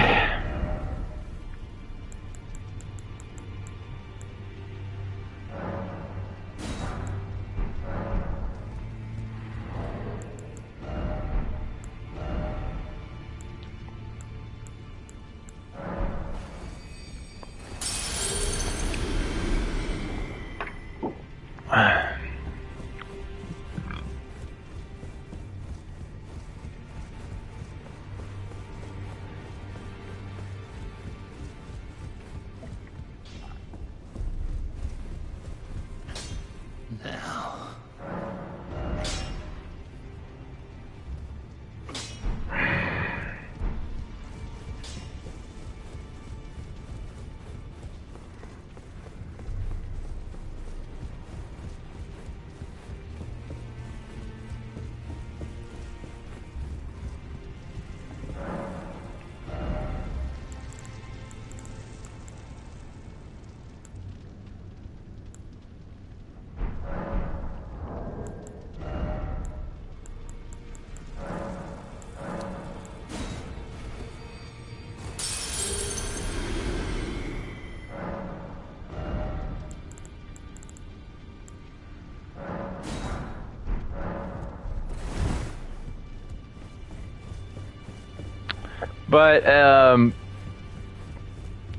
But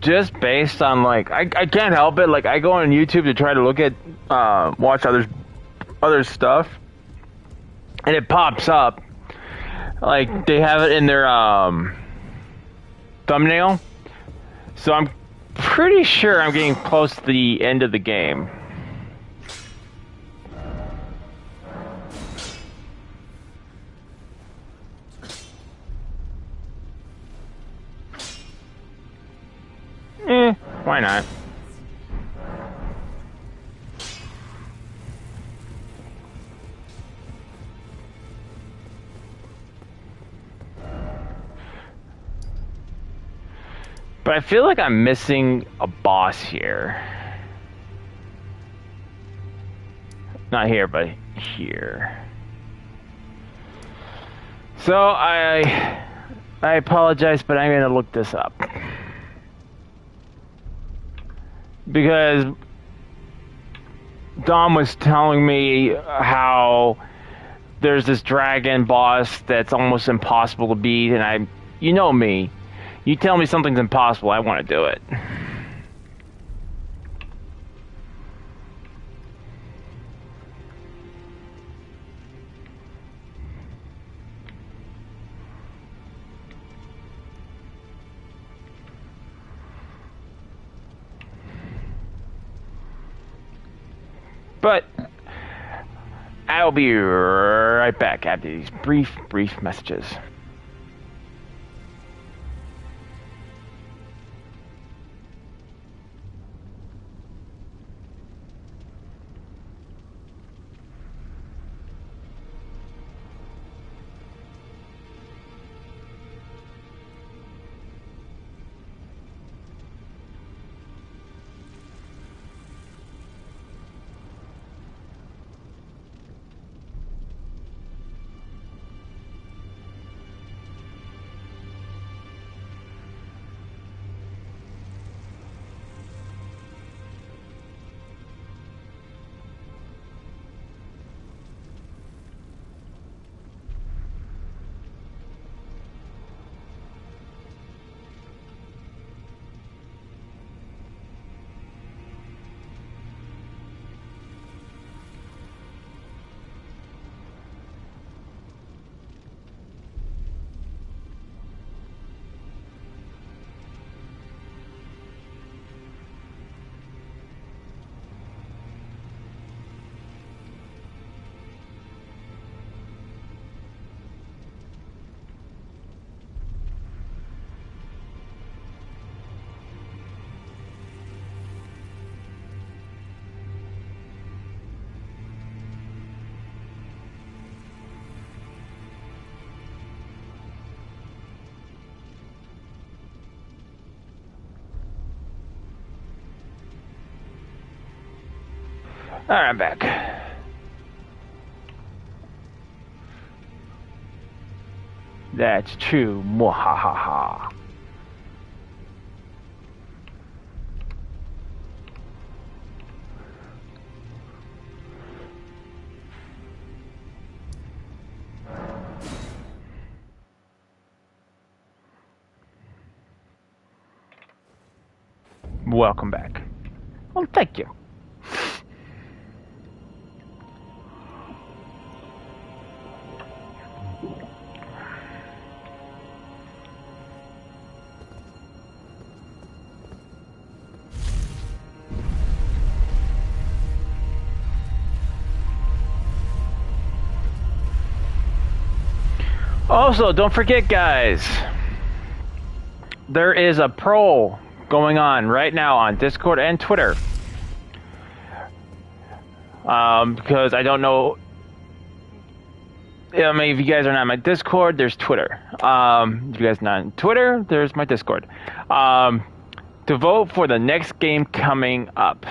just based on like I can't help it, like I go on YouTube to try to look at watch other stuff, and it pops up like they have it in their thumbnail. So I'm pretty sure I'm getting close to the end of the game. Why not? But I feel like I'm missing a boss here. Not here, but here. So I apologize, but I'm gonna look this up. Because Dom was telling me how there's this dragon boss that's almost impossible to beat, and you know me. You tell me something's impossible, I want to do it. But I'll be right back after these brief messages. Alright, I'm back. That's true. Mwahaha. Welcome back. Well, thank you. Also, don't forget, guys, there is a poll going on right now on Discord and Twitter. Because I don't know, I mean, if you guys are not on my Discord, there's Twitter. If you guys are not on Twitter, there's my Discord. To vote for the next game coming up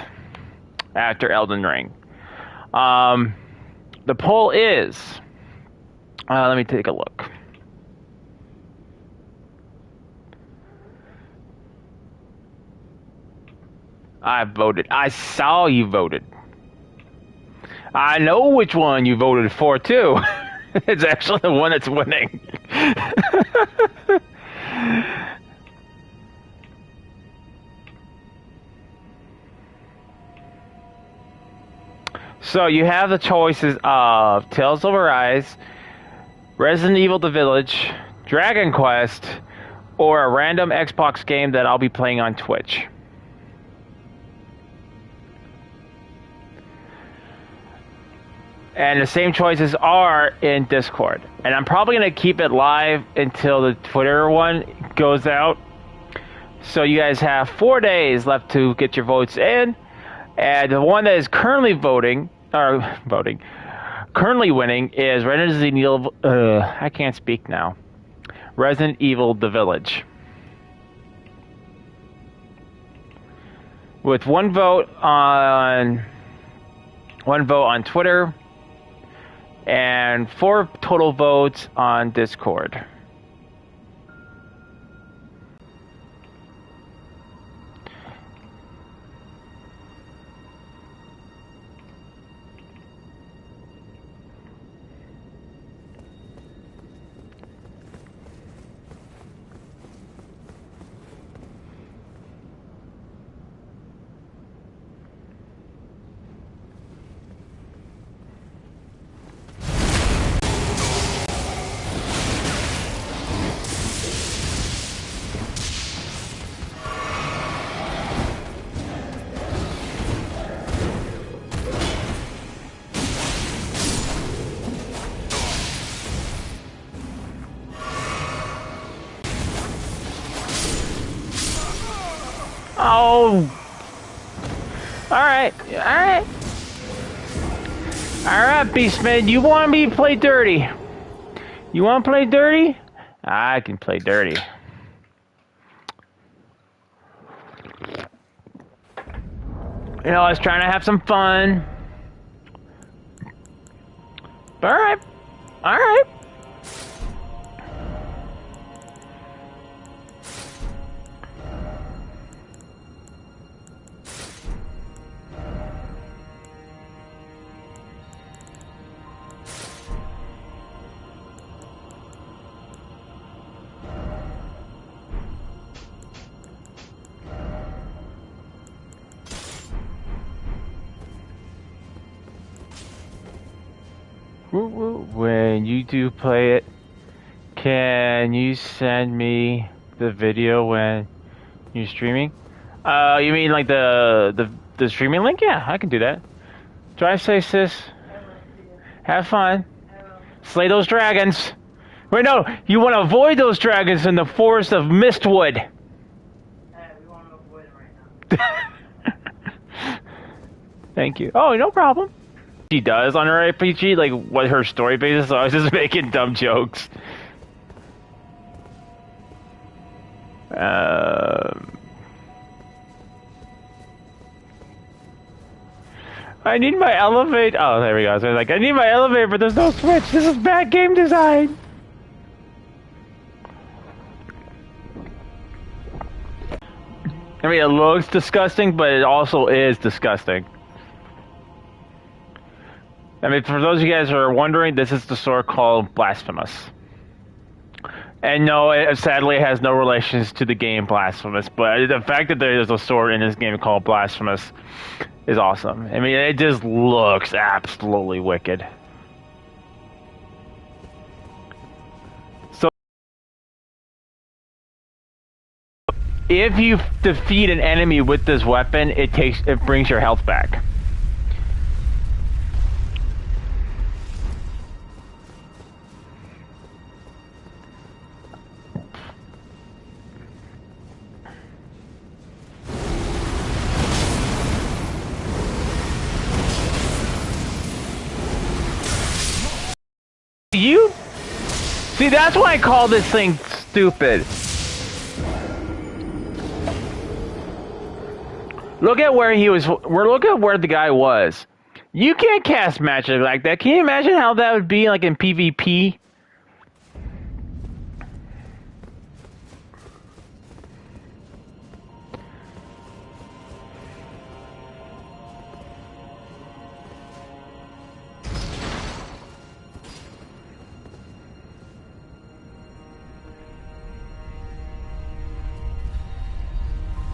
after Elden Ring. The poll is... let me take a look. I voted. I saw you voted. I know which one you voted for, too. It's actually the one that's winning. So you have the choices of Tales of Arise, Resident Evil The Village, Dragon Quest, or a random Xbox game that I'll be playing on Twitch. And the same choices are in Discord. And I'm probably going to keep it live until the Twitter one goes out. So you guys have 4 days left to get your votes in. And the one that is currently currently winning is Resident Evil, I can't speak now. Resident Evil The Village. With one vote on Twitter, and 4 total votes on Discord. Oh! Alright. Alright, Beastman, you want me to play dirty? You want to play dirty? I can play dirty. You know, I was trying to have some fun. Alright. When you do play it, can you send me the video when you're streaming? You mean like the streaming link? Yeah, I can do that. Drive safe, sis. Have fun. Slay those dragons. Wait, no, you want to avoid those dragons in the forest of Mistwood. We want to avoid them right now. Thank you. Oh, no problem. She does on her RPG, like what her story base is, so I was just making dumb jokes. I need my elevator. Oh, there we go. So I need my elevator, but there's no switch. This is bad game design. I mean, it looks disgusting, but it also is disgusting. I mean, for those of you guys who are wondering, this is the sword called Blasphemous. And no, sadly, it has no relations to the game Blasphemous, but the fact that there is a sword in this game called Blasphemous is awesome. I mean, it just looks absolutely wicked. So, if you defeat an enemy with this weapon, it brings your health back. See, that's why I call this thing stupid. Look at where he was. Look at where the guy was. You can't cast magic like that. Can you imagine how that would be like in PvP?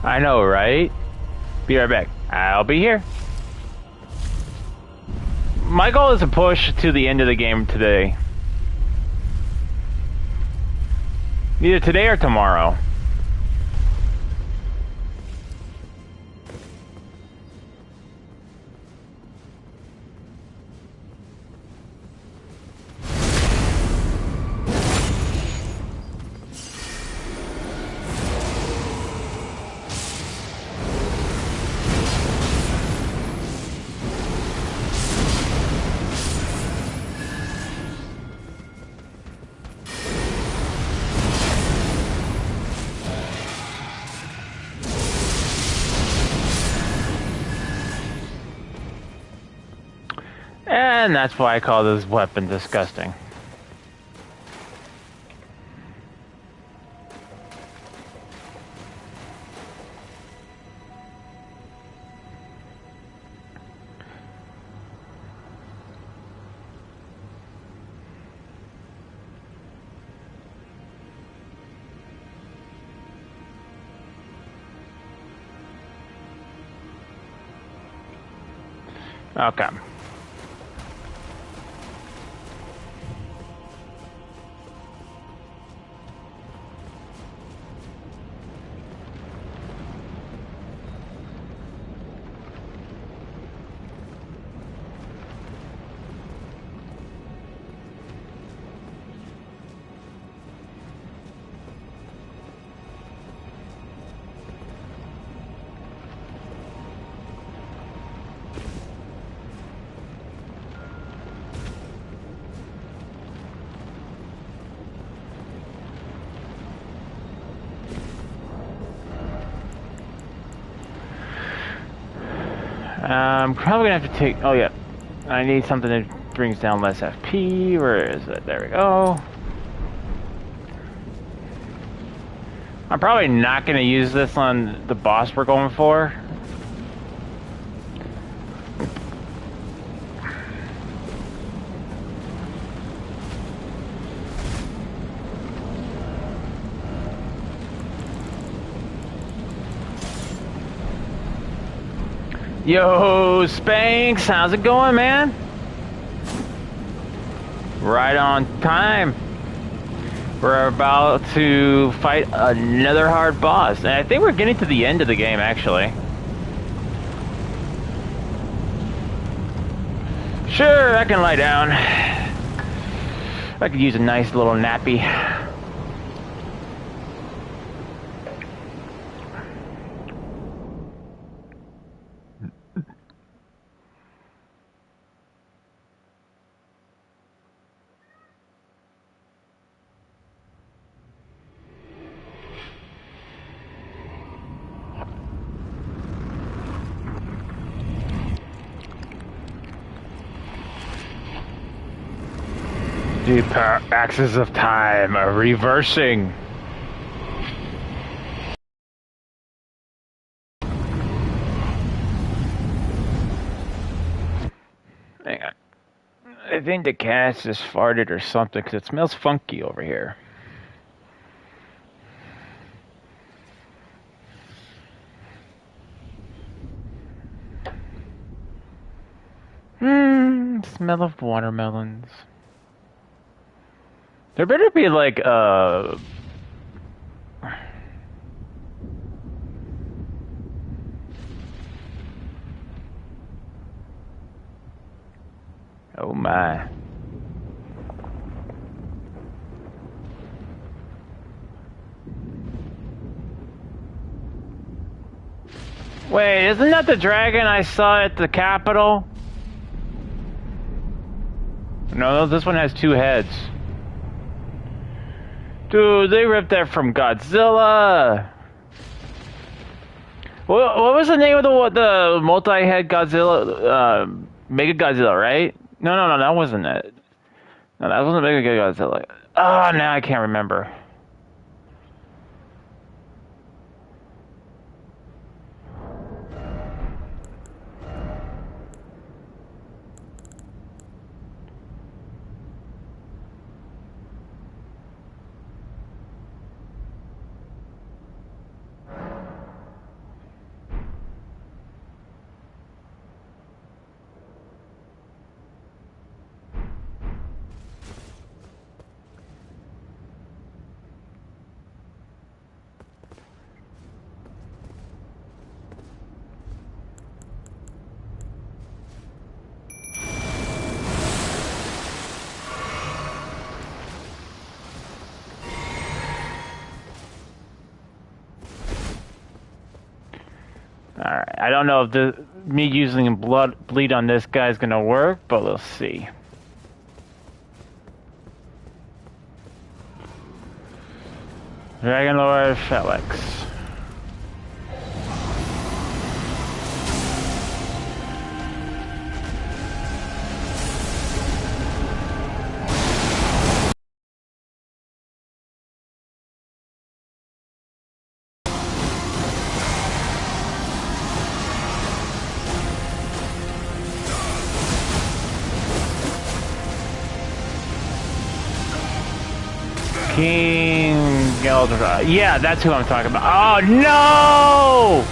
I know, right? Be right back. I'll be here. My goal is to push to the end of the game today. Either today or tomorrow. And that's why I call this weapon disgusting. Okay. I'm probably gonna have to take. Oh yeah, I need something that brings down less FP. Where is it? There we go. I'm probably not gonna use this on the boss we're going for. Yo, Spanx, how's it going, man? Right on time. We're about to fight another hard boss, and I think we're getting to the end of the game, actually. Sure, I can lie down. I could use a nice little nappy. The axes of time are reversing. Hang on. I think the cat just farted or something because it smells funky over here. Smell of watermelons. There better be like oh my. Wait, isn't that the dragon I saw at the Capitol? No, this one has two heads. Dude, they ripped that from Godzilla. What was the name of the multi-head Godzilla? Mega Godzilla, right? No, that wasn't it. No, that wasn't Mega Godzilla. Oh, now I can't remember. I don't know if me using bleed on this guy's gonna work, but we'll see. Dragon Lord Felix. King Geldra. Yeah, that's who I'm talking about. Oh no!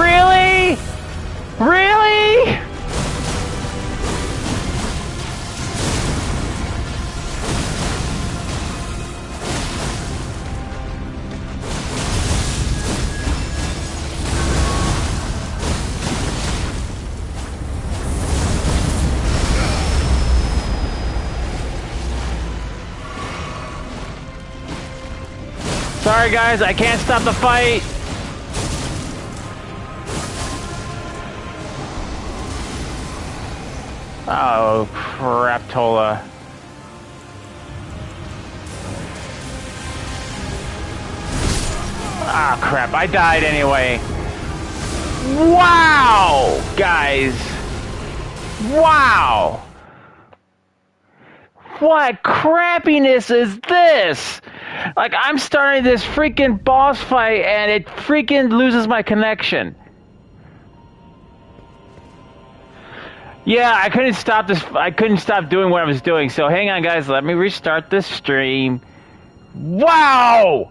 Really? Really? Sorry guys, I can't stop the fight. Oh crap, Tola. Ah crap, I died anyway. Wow, guys. Wow. What crappiness is this? Like, I'm starting this freaking boss fight and it freaking loses my connection. Yeah, I couldn't stop this. I couldn't stop doing what I was doing. So hang on, guys. Let me restart this stream. Wow!